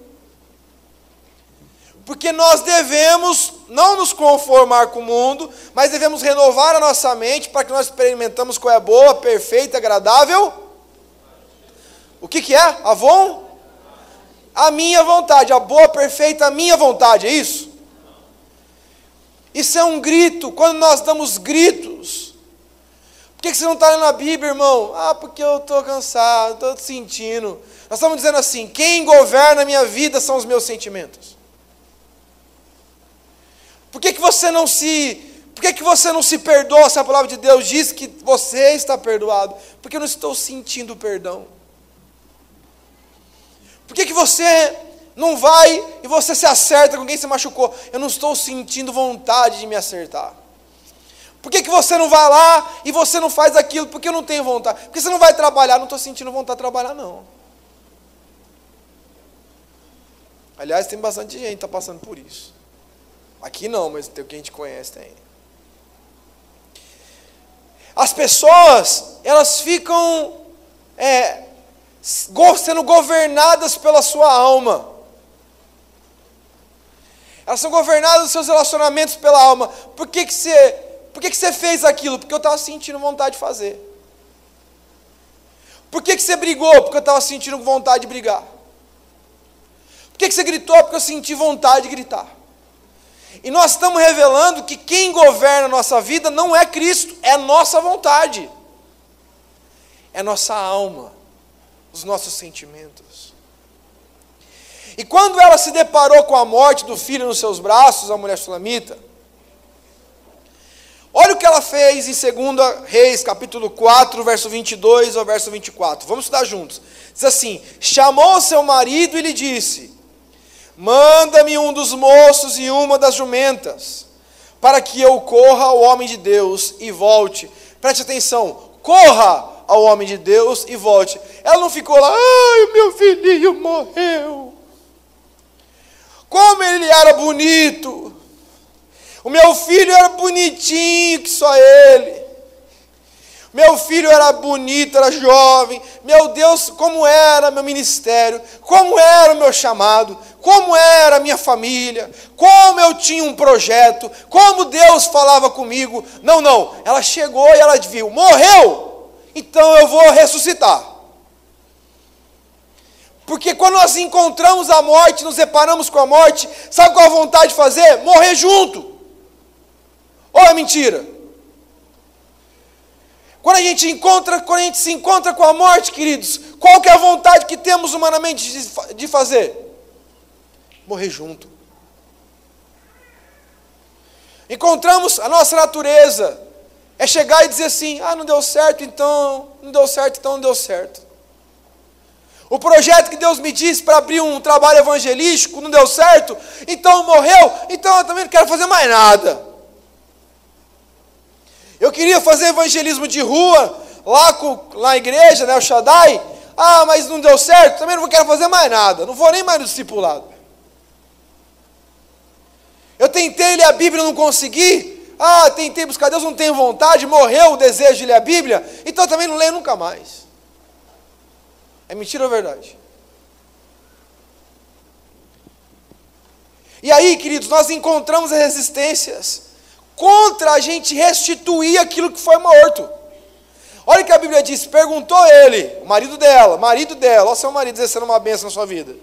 porque nós devemos não nos conformar com o mundo, mas devemos renovar a nossa mente para que nós experimentamos qual é a boa, perfeita, agradável. O que é? A minha vontade, a boa, perfeita, a minha vontade, é isso? Isso é um grito. Quando nós damos gritos, por que você não está lendo a Bíblia, irmão? Ah, porque eu estou cansado, estou sentindo. Nós estamos dizendo assim: quem governa a minha vida são os meus sentimentos. Por que você não se perdoa se a palavra de Deus diz que você está perdoado? Porque eu não estou sentindo perdão. Por que você não vai e você se acerta com quem se machucou? Eu não estou sentindo vontade de me acertar. Por que você não vai lá e você não faz aquilo? Porque eu não tenho vontade. Por que você não vai trabalhar? Não estou sentindo vontade de trabalhar, não. Aliás, tem bastante gente que está passando por isso. Aqui não, mas tem o que a gente conhece, tem. As pessoas, elas ficam sendo governadas pela sua alma. Elas são governadas dos seus relacionamentos pela alma. Por que você fez aquilo? Porque eu estava sentindo vontade de fazer. Por que você brigou? Porque eu estava sentindo vontade de brigar. Por que você gritou? Porque eu senti vontade de gritar. E nós estamos revelando que quem governa a nossa vida não é Cristo, é a nossa vontade. É a nossa alma, os nossos sentimentos. E quando ela se deparou com a morte do filho nos seus braços, a mulher sulamita, olha o que ela fez em 2 Reis, capítulo 4, verso 22 ao verso 24. Vamos estudar juntos. Diz assim: chamou seu marido e lhe disse: manda-me um dos moços e uma das jumentas, para que eu corra ao homem de Deus e volte. Preste atenção, corra ao homem de Deus e volte. Ela não ficou lá: ai, o meu filhinho morreu. Como ele era bonito. O meu filho era bonitinho que só ele. O Meu filho era bonito, era jovem. Meu Deus, como era meu ministério, como era o meu chamado, como era a minha família, como eu tinha um projeto, como Deus falava comigo. Não, ela chegou e ela viu, morreu, então eu vou ressuscitar. Porque quando nós encontramos a morte, nos deparamos com a morte, sabe qual a vontade de fazer? Morrer junto. Ou é mentira? Quando a gente se encontra com a morte, queridos, qual que é a vontade que temos humanamente de fazer? Morrer junto. Encontramos a nossa natureza, é chegar e dizer assim, não deu certo, então não deu certo, então não deu certo. O projeto que Deus me disse para abrir um trabalho evangelístico não deu certo, então morreu, então eu também não quero fazer mais nada. Eu queria fazer evangelismo de rua, lá na igreja, né, o Shaddai, mas não deu certo, também não quero fazer mais nada, não vou nem mais no discipulado. Eu tentei ler a Bíblia e não consegui, tentei buscar Deus, não tenho vontade, morreu o desejo de ler a Bíblia, então eu também não leio nunca mais. É mentira ou verdade? E aí, queridos, nós encontramos as resistências contra a gente restituir aquilo que foi morto. Olha o que a Bíblia diz, perguntou ele, o marido dela, olha o seu marido exercendo uma bênção na sua vida.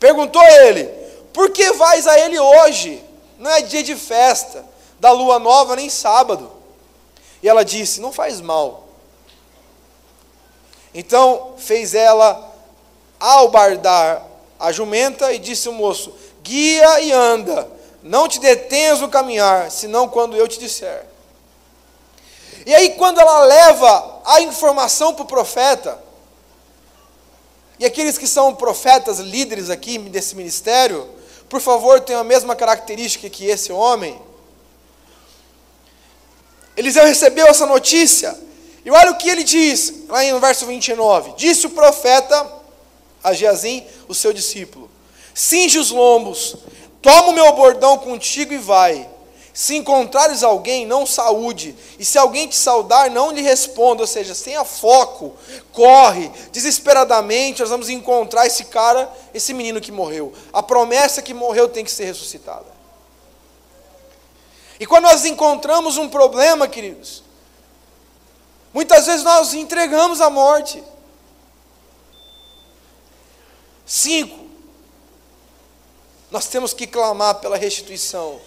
Perguntou ele, por que vais a ele hoje? Não é dia de festa, da lua nova, nem sábado. E ela disse, não faz mal. Então fez ela albardar a jumenta e disse o moço, guia e anda, não te detenhas no caminhar, senão quando eu te disser. E aí quando ela leva a informação para o profeta, e aqueles que são profetas, líderes aqui desse ministério, por favor, tenham a mesma característica que esse homem. Eliseu recebeu essa notícia, e olha o que ele diz, lá no verso 29. Disse o profeta a Geazim, o seu discípulo, cinge os lombos, toma o meu bordão contigo e vai. Se encontrares alguém, não saúde, e se alguém te saudar, não lhe responda, ou seja, tenha foco, corre, desesperadamente, nós vamos encontrar esse cara, esse menino que morreu. A promessa que morreu tem que ser ressuscitada. E quando nós encontramos um problema, queridos, muitas vezes nós entregamos a morte. 5. Nós temos que clamar pela restituição.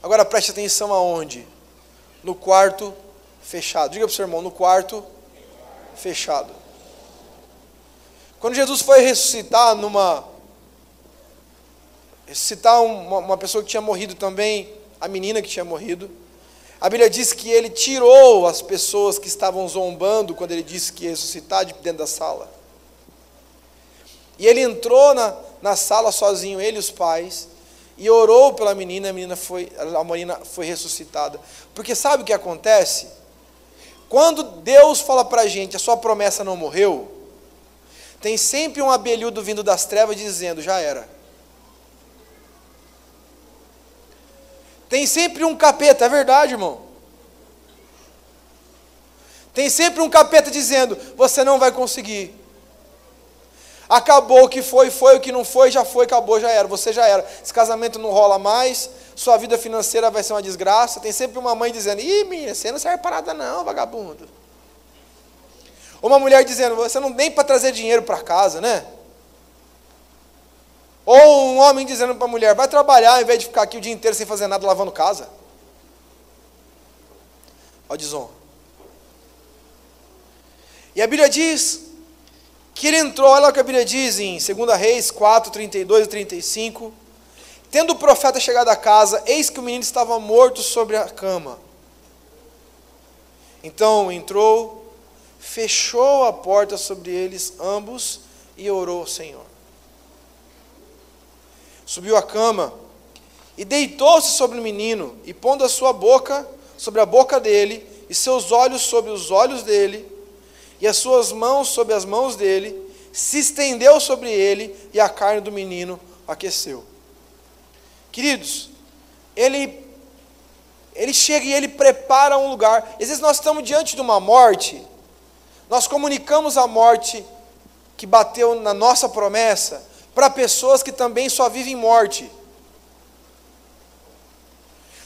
Agora preste atenção aonde? No quarto fechado. Diga para o seu irmão, no quarto fechado. Quando Jesus foi ressuscitar uma pessoa que tinha morrido também, a menina que tinha morrido, a Bíblia diz que ele tirou as pessoas que estavam zombando quando ele disse que ia ressuscitar de dentro da sala. E ele entrou na sala sozinho, ele e os pais, e orou pela menina, a menina foi ressuscitada. Porque sabe o que acontece? Quando Deus fala para a gente, a sua promessa não morreu, tem sempre um abelhudo vindo das trevas dizendo, já era. Tem sempre um capeta, é verdade, irmão? Tem sempre um capeta dizendo, você não vai conseguir. Acabou, o que foi, o que não foi, já foi, acabou, já era, você já era. Esse casamento não rola mais, sua vida financeira vai ser uma desgraça. Tem sempre uma mãe dizendo, ih, menina, você não serve para nada não, vagabundo. Ou uma mulher dizendo, você não tem para trazer dinheiro para casa, né? Ou um homem dizendo para a mulher, vai trabalhar, ao invés de ficar aqui o dia inteiro sem fazer nada, lavando casa. Olha a desonra. E a Bíblia diz que ele entrou, olha o que a Bíblia diz em 2 Reis 4, 32 e 35. Tendo o profeta chegado à casa, eis que o menino estava morto sobre a cama. Então entrou, fechou a porta sobre eles ambos e orou ao Senhor. Subiu à cama e deitou-se sobre o menino, e pondo a sua boca sobre a boca dele, e seus olhos sobre os olhos dele, e as suas mãos sobre as mãos dele, se estendeu sobre ele, e a carne do menino aqueceu. Queridos, ele Ele chega e ele prepara um lugar. Às vezes nós estamos diante de uma morte, nós comunicamos a morte que bateu na nossa promessa para pessoas que também só vivem morte.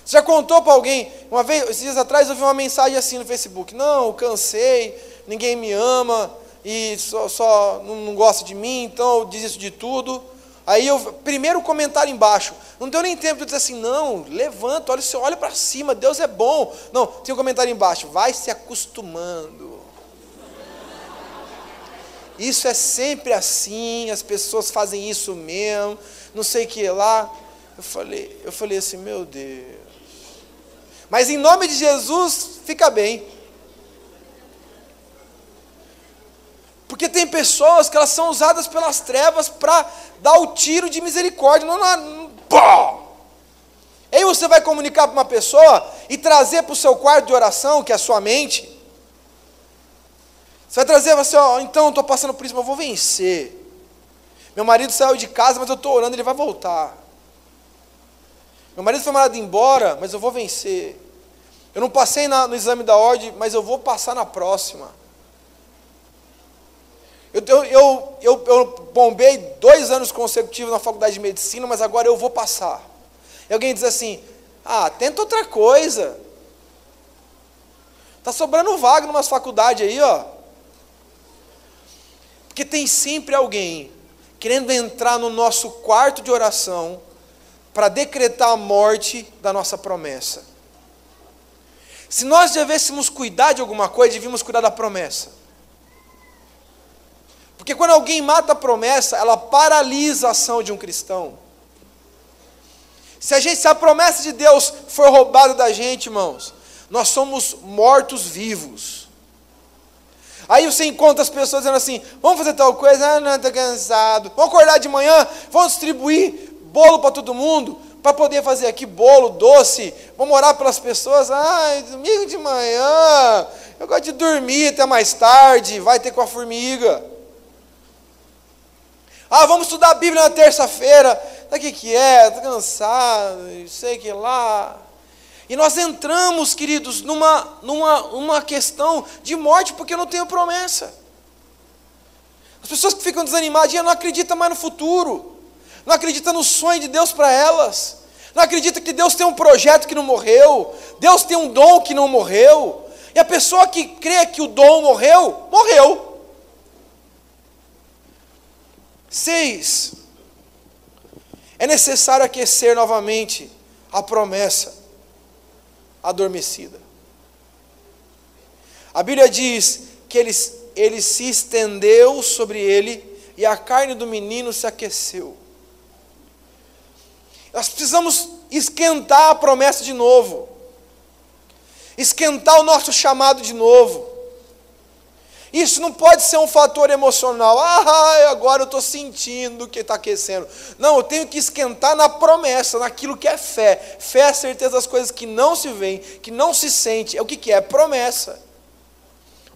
Você já contou para alguém, uma vez, esses dias atrás eu vi uma mensagem assim no Facebook: não, eu cansei, ninguém me ama, e só não gosta de mim, então eu desisto de tudo. Aí primeiro comentário embaixo, não deu nem tempo de dizer assim, não, levanta, olha para cima, Deus é bom. Não, tem um comentário embaixo, vai se acostumando. Isso é sempre assim, as pessoas fazem isso mesmo, não sei o que lá. Eu falei assim, meu Deus. Mas em nome de Jesus, fica bem. Porque tem pessoas que elas são usadas pelas trevas para dar o tiro de misericórdia. Aí você vai comunicar para uma pessoa e trazer para o seu quarto de oração, que é a sua mente. Você vai trazer, você, então, estou passando por isso, mas eu vou vencer. Meu marido saiu de casa, mas eu estou orando, ele vai voltar. Meu marido foi mandado embora, mas eu vou vencer. Eu não passei no exame da ordem, mas eu vou passar na próxima. Eu bombei 2 anos consecutivos na faculdade de medicina, mas agora eu vou passar. E alguém diz assim, tenta outra coisa. Está sobrando vaga em umas faculdades aí, ó. Porque tem sempre alguém querendo entrar no nosso quarto de oração para decretar a morte da nossa promessa. Se nós devêssemos cuidar de alguma coisa, devíamos cuidar da promessa. Porque quando alguém mata a promessa, ela paralisa a ação de um cristão. Se a promessa de Deus for roubada da gente, irmãos, nós somos mortos-vivos. Aí você encontra as pessoas dizendo assim, vamos fazer tal coisa, não, estou cansado. Vamos acordar de manhã, vamos distribuir bolo para todo mundo, para poder fazer aqui bolo, doce, vamos orar pelas pessoas. Domingo de manhã, eu gosto de dormir até mais tarde, vai ter com a formiga. Vamos estudar a Bíblia na terça-feira. O que é? Estou cansado, sei que lá. E nós entramos, queridos, numa questão de morte, porque eu não tenho promessa. As pessoas que ficam desanimadas, não acreditam mais no futuro, não acreditam no sonho de Deus para elas, não acreditam que Deus tem um projeto que não morreu, Deus tem um dom que não morreu, e a pessoa que crê que o dom morreu, morreu. 6. É necessário aquecer novamente a promessa adormecida. A Bíblia diz que ele se estendeu sobre ele e a carne do menino se aqueceu. Nós precisamos esquentar a promessa de novo, esquentar o nosso chamado de novo. Isso não pode ser um fator emocional. Agora eu estou sentindo que está aquecendo. Não, eu tenho que esquentar na promessa, naquilo que é fé. Fé é a certeza das coisas que não se veem, que não se sente. É o que é? Promessa.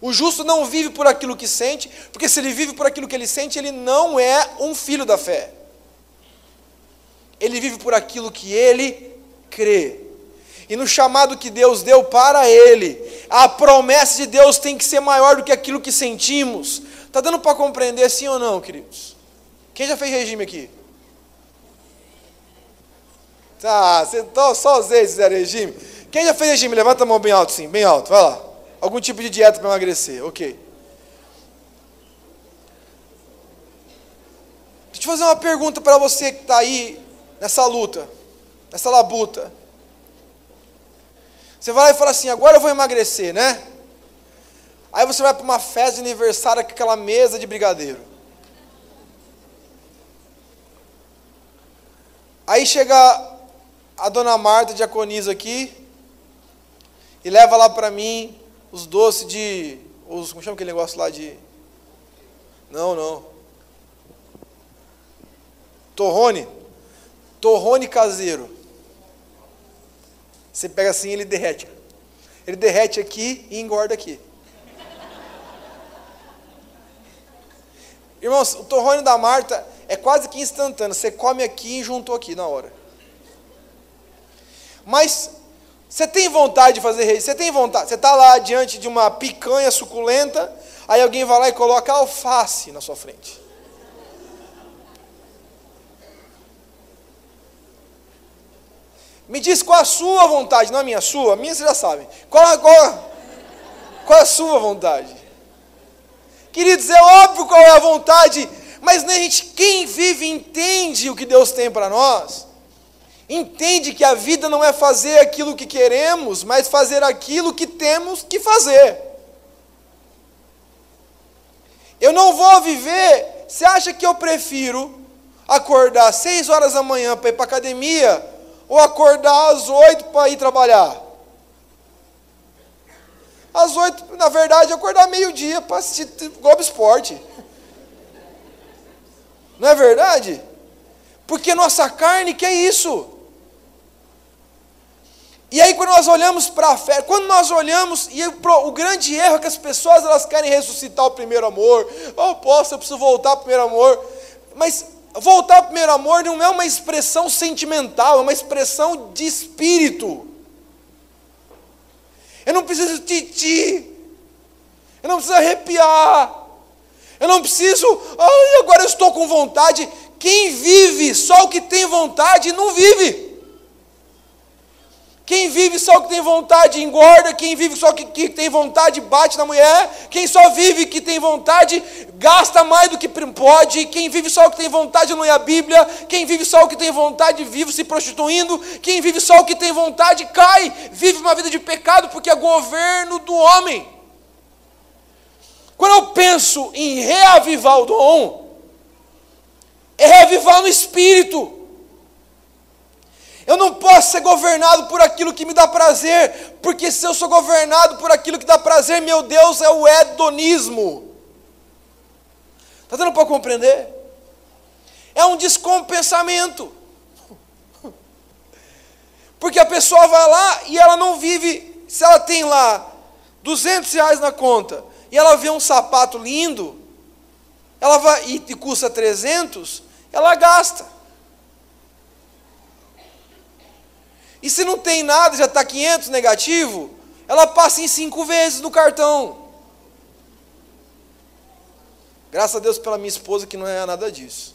O justo não vive por aquilo que sente, porque se ele vive por aquilo que ele sente, ele não é um filho da fé. Ele vive por aquilo que ele crê. E no chamado que Deus deu para ele, a promessa de Deus tem que ser maior do que aquilo que sentimos. Está dando para compreender sim ou não, queridos? Quem já fez regime aqui? Só os ex fizeram regime. Quem já fez regime? Levanta a mão bem alto, sim, bem alto, vai lá. Algum tipo de dieta para emagrecer, ok. Deixa eu fazer uma pergunta para você que está aí nessa luta, nessa labuta. Você vai lá e fala assim, agora eu vou emagrecer, né? Aí você vai para uma festa de aniversário com aquela mesa de brigadeiro. Aí chega a dona Marta, diaconisa aqui, e leva lá para mim os doces como chama aquele negócio lá de... Não. Torrone caseiro. Você pega assim, ele derrete. Ele derrete aqui e engorda aqui. Irmãos, o torrone da Marta é quase que instantâneo. Você come aqui e juntou aqui na hora. Mas Você tem vontade de fazer regime? Você tem vontade? Você está lá diante de uma picanha suculenta, aí alguém vai lá e coloca alface na sua frente. Me diz qual a sua vontade, não a minha, a sua. A minha vocês já sabem. Qual a sua vontade? Queridos, é óbvio qual é a vontade, mas né, quem vive entende o que Deus tem para nós. Entende que a vida não é fazer aquilo que queremos, mas fazer aquilo que temos que fazer. Eu não vou viver. Você acha que eu prefiro acordar às 6 horas da manhã para ir para a academia ou acordar às 8 para ir trabalhar? Às 8, na verdade, acordar meio-dia para assistir Globo Esporte. Não é verdade? Porque nossa carne quer isso. E aí quando nós olhamos para a fé, quando nós olhamos, e o grande erro é que as pessoas elas querem ressuscitar o primeiro amor. Eu preciso voltar ao primeiro amor. Mas voltar ao primeiro amor não é uma expressão sentimental, é uma expressão de espírito. Eu não preciso titi, eu não preciso arrepiar, eu não preciso, agora eu estou com vontade. Quem vive só o que tem vontade não vive. Quem vive só o que tem vontade engorda, quem vive só o que tem vontade bate na mulher, quem só vive que tem vontade gasta mais do que pode, quem vive só o que tem vontade não lê a Bíblia, quem vive só o que tem vontade vive se prostituindo, quem vive só o que tem vontade cai, vive uma vida de pecado porque é governo do homem. Quando eu penso em reavivar o dom, é reavivar no espírito. Eu não posso ser governado por aquilo que me dá prazer, porque se eu sou governado por aquilo que dá prazer, meu Deus, é o hedonismo. Está dando para compreender? É um descompensamento. Porque a pessoa vai lá e ela não vive, se ela tem lá R$200 na conta, e ela vê um sapato lindo, ela vai e custa 300, ela gasta. E se não tem nada, já está 500 negativo, ela passa em 5 vezes no cartão. Graças a Deus pela minha esposa que não é nada disso.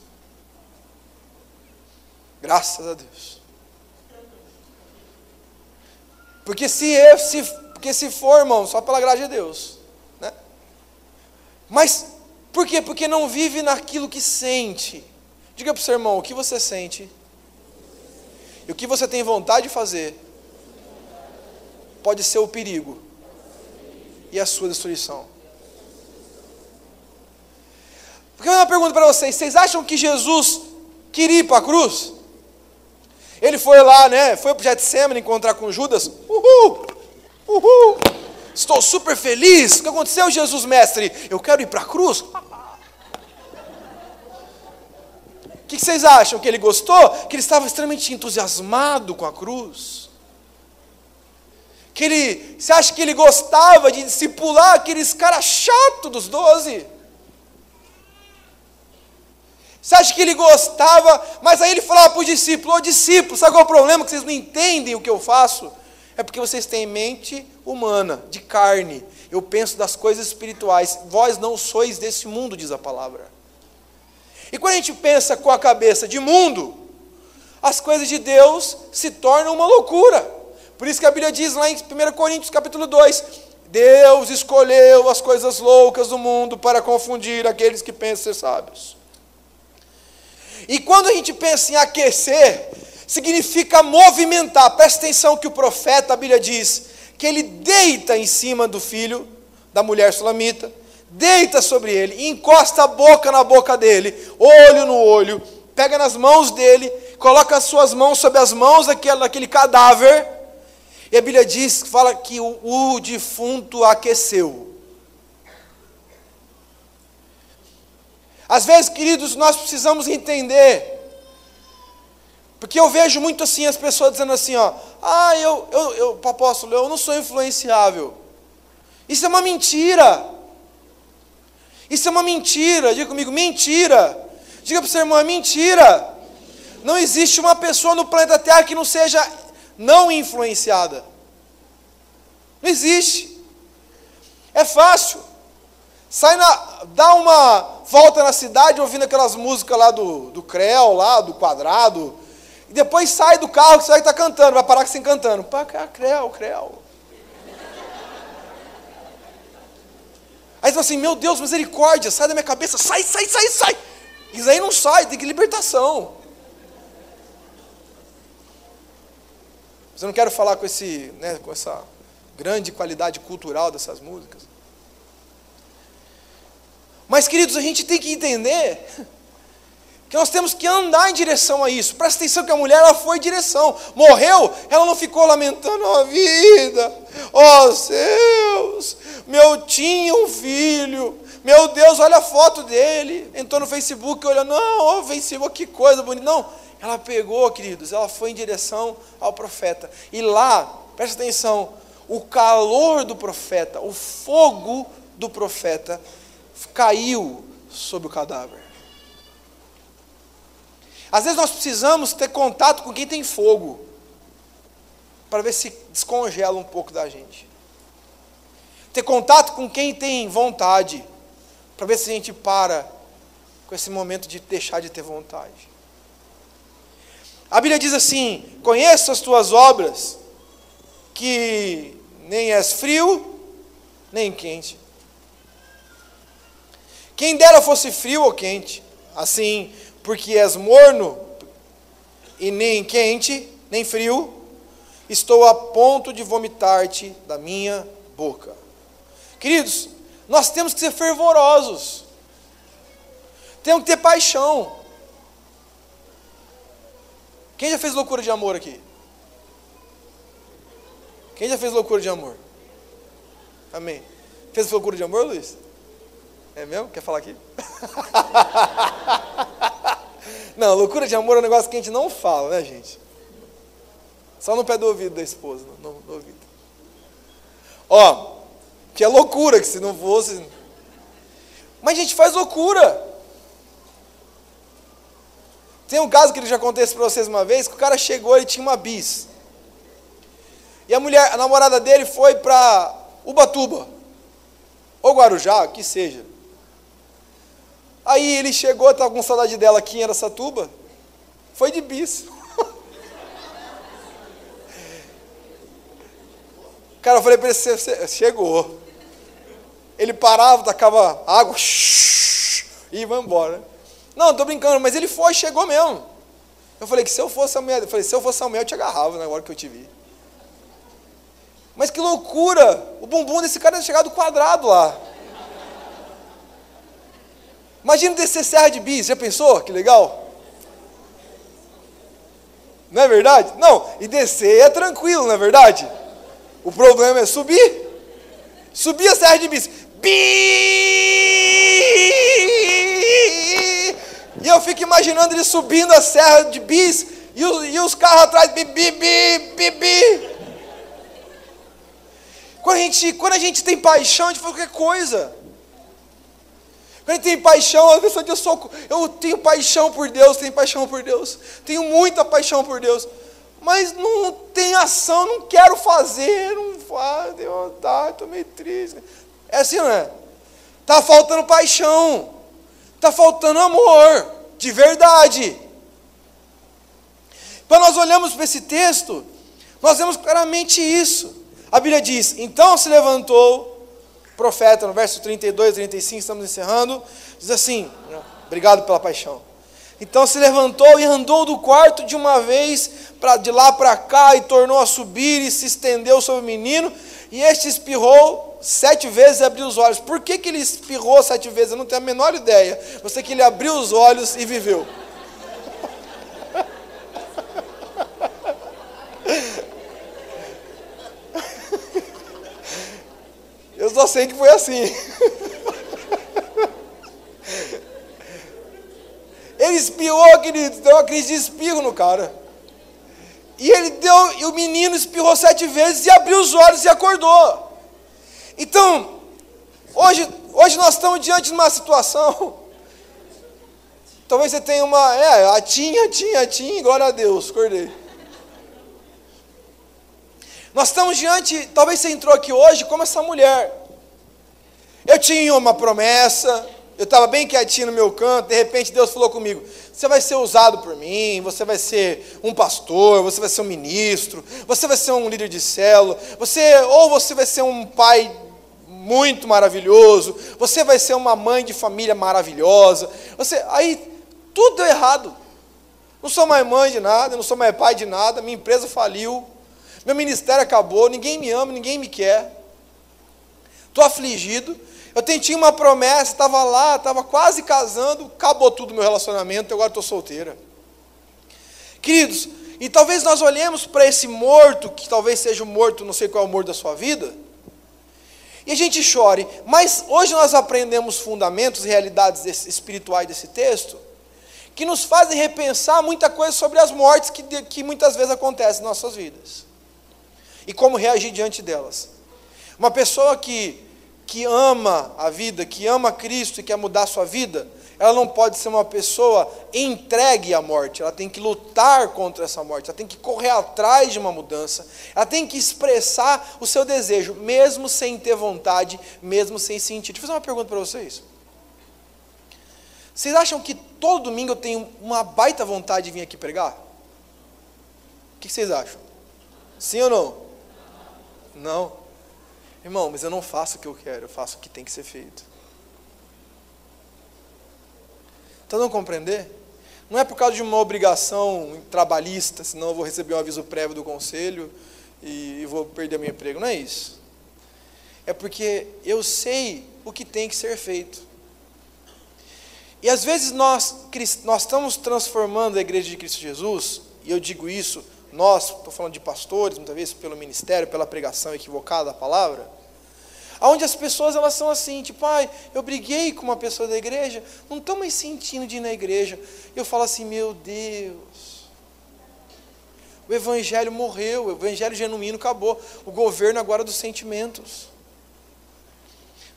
Graças a Deus. Porque se for, irmão, só pela graça de Deus. Né? Mas, por quê? Porque não vive naquilo que sente. Diga para o seu irmão, o que você sente? E o que você tem vontade de fazer pode ser o perigo e a sua destruição. Porque uma pergunta para vocês: vocês acham que Jesus queria ir para a cruz? Ele foi lá, né? Foi para o Getsemane encontrar com Judas. Uhul! Uhul! Estou super feliz. O que aconteceu, Jesus mestre? Eu quero ir para a cruz. O que vocês acham? Que ele gostou? Que ele estava extremamente entusiasmado com a cruz? Você acha que ele gostava de discipular aqueles caras chatos dos 12? Você acha que ele gostava? Mas aí ele falava para o discípulo: ô discípulo, sabe qual é o problema? Que vocês não entendem o que eu faço? É porque vocês têm mente humana, de carne. Eu penso das coisas espirituais. Vós não sois desse mundo, diz a palavra. E quando a gente pensa com a cabeça de mundo, as coisas de Deus se tornam uma loucura. Por isso que a Bíblia diz lá em 1 Coríntios capítulo 2, Deus escolheu as coisas loucas do mundo para confundir aqueles que pensam ser sábios. E quando a gente pensa em aquecer, significa movimentar. Presta atenção que o profeta, a Bíblia diz, que ele deita em cima do filho da mulher sulamita, deita sobre ele, encosta a boca na boca dele, olho no olho, pega nas mãos dele, coloca as suas mãos sobre as mãos daquele cadáver, e a Bíblia diz, fala que o defunto aqueceu. Às vezes, queridos, nós precisamos entender, porque eu vejo muito assim, as pessoas dizendo assim, apóstolo, eu não sou influenciável. Isso é uma mentira. Isso é uma mentira. Diga comigo, mentira. Diga para o seu irmão, é mentira. Não existe uma pessoa no planeta Terra que não seja não influenciada. Não existe. É fácil. Dá uma volta na cidade ouvindo aquelas músicas lá do Creu, lá do Quadrado, e depois sai do carro que você vai estar cantando, vai parar assim cantando. Pá, Creu. Aí você fala assim, meu Deus, misericórdia, sai da minha cabeça, sai. Isso aí não sai, tem que libertação. Mas eu não quero falar com essa grande qualidade cultural dessas músicas. Mas, queridos, a gente tem que entender que nós temos que andar em direção a isso. Presta atenção que a mulher, ela foi em direção. Morreu, ela não ficou lamentando a vida. Oh, céus, tinha um filho. Meu Deus, olha a foto dele. Entrou no Facebook, olhou, não, Facebook, que coisa bonita. Não, ela pegou, queridos, ela foi em direção ao profeta. E lá, presta atenção, o calor do profeta, o fogo do profeta caiu sobre o cadáver. Às vezes nós precisamos ter contato com quem tem fogo, para ver se descongela um pouco da gente. Ter contato com quem tem vontade, para ver se a gente para com esse momento de deixar de ter vontade. A Bíblia diz assim, conheço as tuas obras, que nem és frio, nem quente. Quem dera fosse frio ou quente, assim, porque és morno, e nem quente, nem frio, estou a ponto de vomitar-te da minha boca. Queridos, nós temos que ser fervorosos, temos que ter paixão. Quem já fez loucura de amor aqui? Quem já fez loucura de amor? Amém. Fez loucura de amor, Luiz? É mesmo? Quer falar aqui? Não, loucura de amor é um negócio que a gente não fala, né, gente? Só no pé do ouvido da esposa, no ouvido. Ó, que é loucura, que se não fosse... Mas a gente faz loucura. Tem um caso que eu já contei para vocês uma vez, que o cara chegou e tinha uma bis. E a namorada dele foi para Ubatuba, ou Guarujá, que seja. Aí ele chegou, estava com saudade dela aqui em Araçatuba, foi de bis. Cara, eu falei para ele, você chegou. Ele parava, tacava água, e ia embora. Não, estou brincando, mas ele foi, chegou mesmo. Eu falei que se eu fosse a mulher, eu te agarrava na hora que eu te vi. Mas que loucura, o bumbum desse cara tinha chegado quadrado lá. Imagina descer Serra de Bis, já pensou? Que legal. Não é verdade? Não, e descer é tranquilo, não é verdade? O problema é subir. Subir a Serra de Bis. E eu fico imaginando ele subindo a Serra de Bis e os carros atrás. Quando a gente tem paixão, a gente faz qualquer coisa. Quando a gente tem paixão, a pessoa diz, eu tenho paixão por Deus, tenho muita paixão por Deus, mas não tem ação, não quero fazer, não faz, tenho vontade, estou meio triste. É assim, não é? Está faltando paixão, está faltando amor, de verdade. Quando nós olhamos para esse texto, nós vemos claramente isso. A Bíblia diz, então se levantou o profeta, no verso 32, 35, estamos encerrando, diz assim, obrigado pela paixão. Então se levantou e andou do quarto de uma vez, de lá para cá, e tornou a subir, e se estendeu sobre o menino, e este espirrou 7 vezes e abriu os olhos. Por que ele espirrou 7 vezes? Eu não tenho a menor ideia. Eu sei que ele abriu os olhos e viveu. Eu só sei que foi assim. Ele espirrou, querido, deu uma crise de espirro no cara. E o menino espirrou 7 vezes e abriu os olhos e acordou. Então, hoje nós estamos diante de uma situação. Talvez você tenha atim, glória a Deus, acordei. Nós estamos diante, talvez você entrou aqui hoje como essa mulher. Eu tinha uma promessa, eu estava bem quietinho no meu canto, de repente Deus falou comigo: você vai ser usado por mim, você vai ser um pastor, você vai ser um ministro, você vai ser um líder de célula, ou você vai ser um pai muito maravilhoso, você vai ser uma mãe de família maravilhosa. Aí tudo deu errado. Não sou mais mãe de nada, não sou mais pai de nada, minha empresa faliu, meu ministério acabou, ninguém me ama, ninguém me quer. Estou afligido. Eu tinha uma promessa, estava lá, estava quase casando, acabou tudo o meu relacionamento, agora estou solteira. Queridos, e talvez nós olhemos para esse morto, que talvez seja o morto, não sei qual é o morto da sua vida, e a gente chore. Mas hoje nós aprendemos fundamentos, realidades espirituais desse texto, que nos fazem repensar muita coisa sobre as mortes que muitas vezes acontecem em nossas vidas, e como reagir diante delas. Uma pessoa que ama a vida, que ama Cristo e quer mudar a sua vida, ela não pode ser uma pessoa entregue à morte, ela tem que lutar contra essa morte, ela tem que correr atrás de uma mudança, ela tem que expressar o seu desejo, mesmo sem ter vontade, mesmo sem sentir. Deixa eu fazer uma pergunta para vocês. Vocês acham que todo domingo eu tenho uma baita vontade de vir aqui pregar? O que vocês acham? Sim ou não? Não. Irmão, mas eu não faço o que eu quero, eu faço o que tem que ser feito. Então, não compreender? Não é por causa de uma obrigação trabalhista, senão eu vou receber um aviso prévio do conselho e vou perder meu emprego. Não é isso. É porque eu sei o que tem que ser feito. E às vezes nós estamos transformando a igreja de Cristo Jesus, e eu digo isso, nós, estou falando de pastores, muitas vezes pelo ministério, pela pregação equivocada da palavra, onde as pessoas elas são assim, tipo, eu briguei com uma pessoa da igreja, não estou mais sentindo de ir na igreja. Eu falo assim, meu Deus, o evangelho morreu, o evangelho genuíno acabou, o governo agora é dos sentimentos.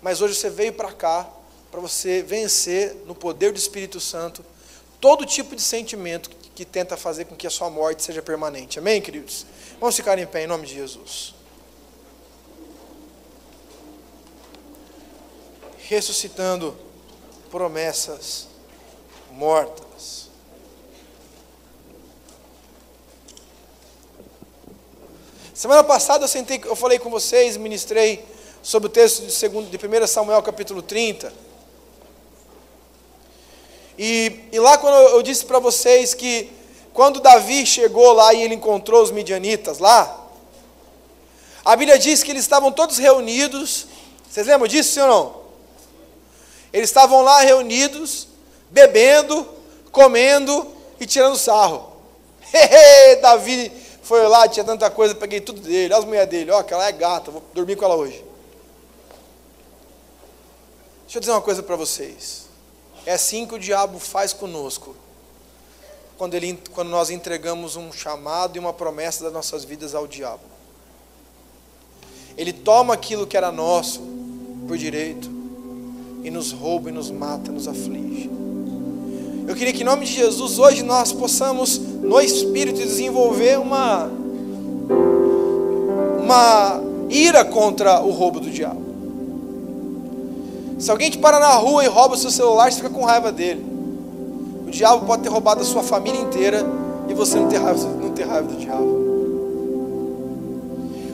Mas hoje você veio para cá, para você vencer no poder do Espírito Santo, todo tipo de sentimento que tenta fazer com que a sua morte seja permanente. Amém, queridos? Vamos ficar em pé em nome de Jesus. Ressuscitando promessas mortas. Semana passada eu falei com vocês, ministrei sobre o texto de 1 Samuel capítulo 30. E lá quando eu disse para vocês que quando Davi chegou lá e ele encontrou os midianitas lá, a Bíblia diz que eles estavam todos reunidos. Vocês lembram disso, sim ou não? Eles estavam lá reunidos, bebendo, comendo e tirando sarro. Davi foi lá, tinha tanta coisa, peguei tudo dele, olha as mulheres dele, aquela é gata, vou dormir com ela hoje. Deixa eu dizer uma coisa para vocês. É assim que o diabo faz conosco, quando nós entregamos um chamado e uma promessa das nossas vidas ao diabo. Ele toma aquilo que era nosso, por direito, e nos rouba, e nos mata, nos aflige. Eu queria que em nome de Jesus, hoje nós possamos, no Espírito, desenvolver uma ira contra o roubo do diabo. Se alguém te para na rua e rouba o seu celular, você fica com raiva dele. O diabo pode ter roubado a sua família inteira e você não ter raiva do diabo.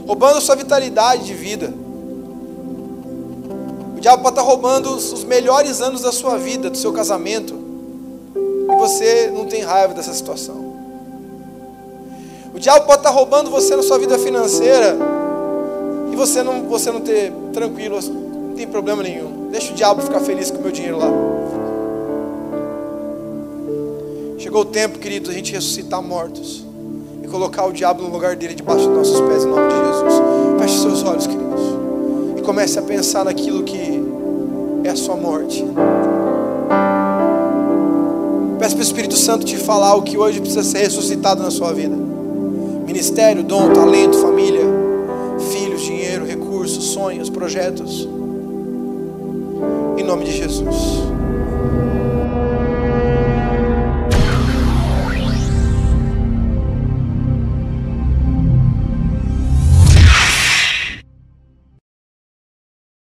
Roubando a sua vitalidade de vida. O diabo pode estar roubando os melhores anos da sua vida, do seu casamento, e você não tem raiva dessa situação. O diabo pode estar roubando você na sua vida financeira e você não ter tranquilo, não tem problema nenhum. Deixa o diabo ficar feliz com o meu dinheiro lá. Chegou o tempo, querido, a gente ressuscitar mortos e colocar o diabo no lugar dele, debaixo dos nossos pés, em nome de Jesus. Feche seus olhos, queridos, e comece a pensar naquilo que é a sua morte. Peça para o Espírito Santo te falar o que hoje precisa ser ressuscitado na sua vida. Ministério, dom, talento, família, filhos, dinheiro, recursos, sonhos, projetos. Em nome de Jesus.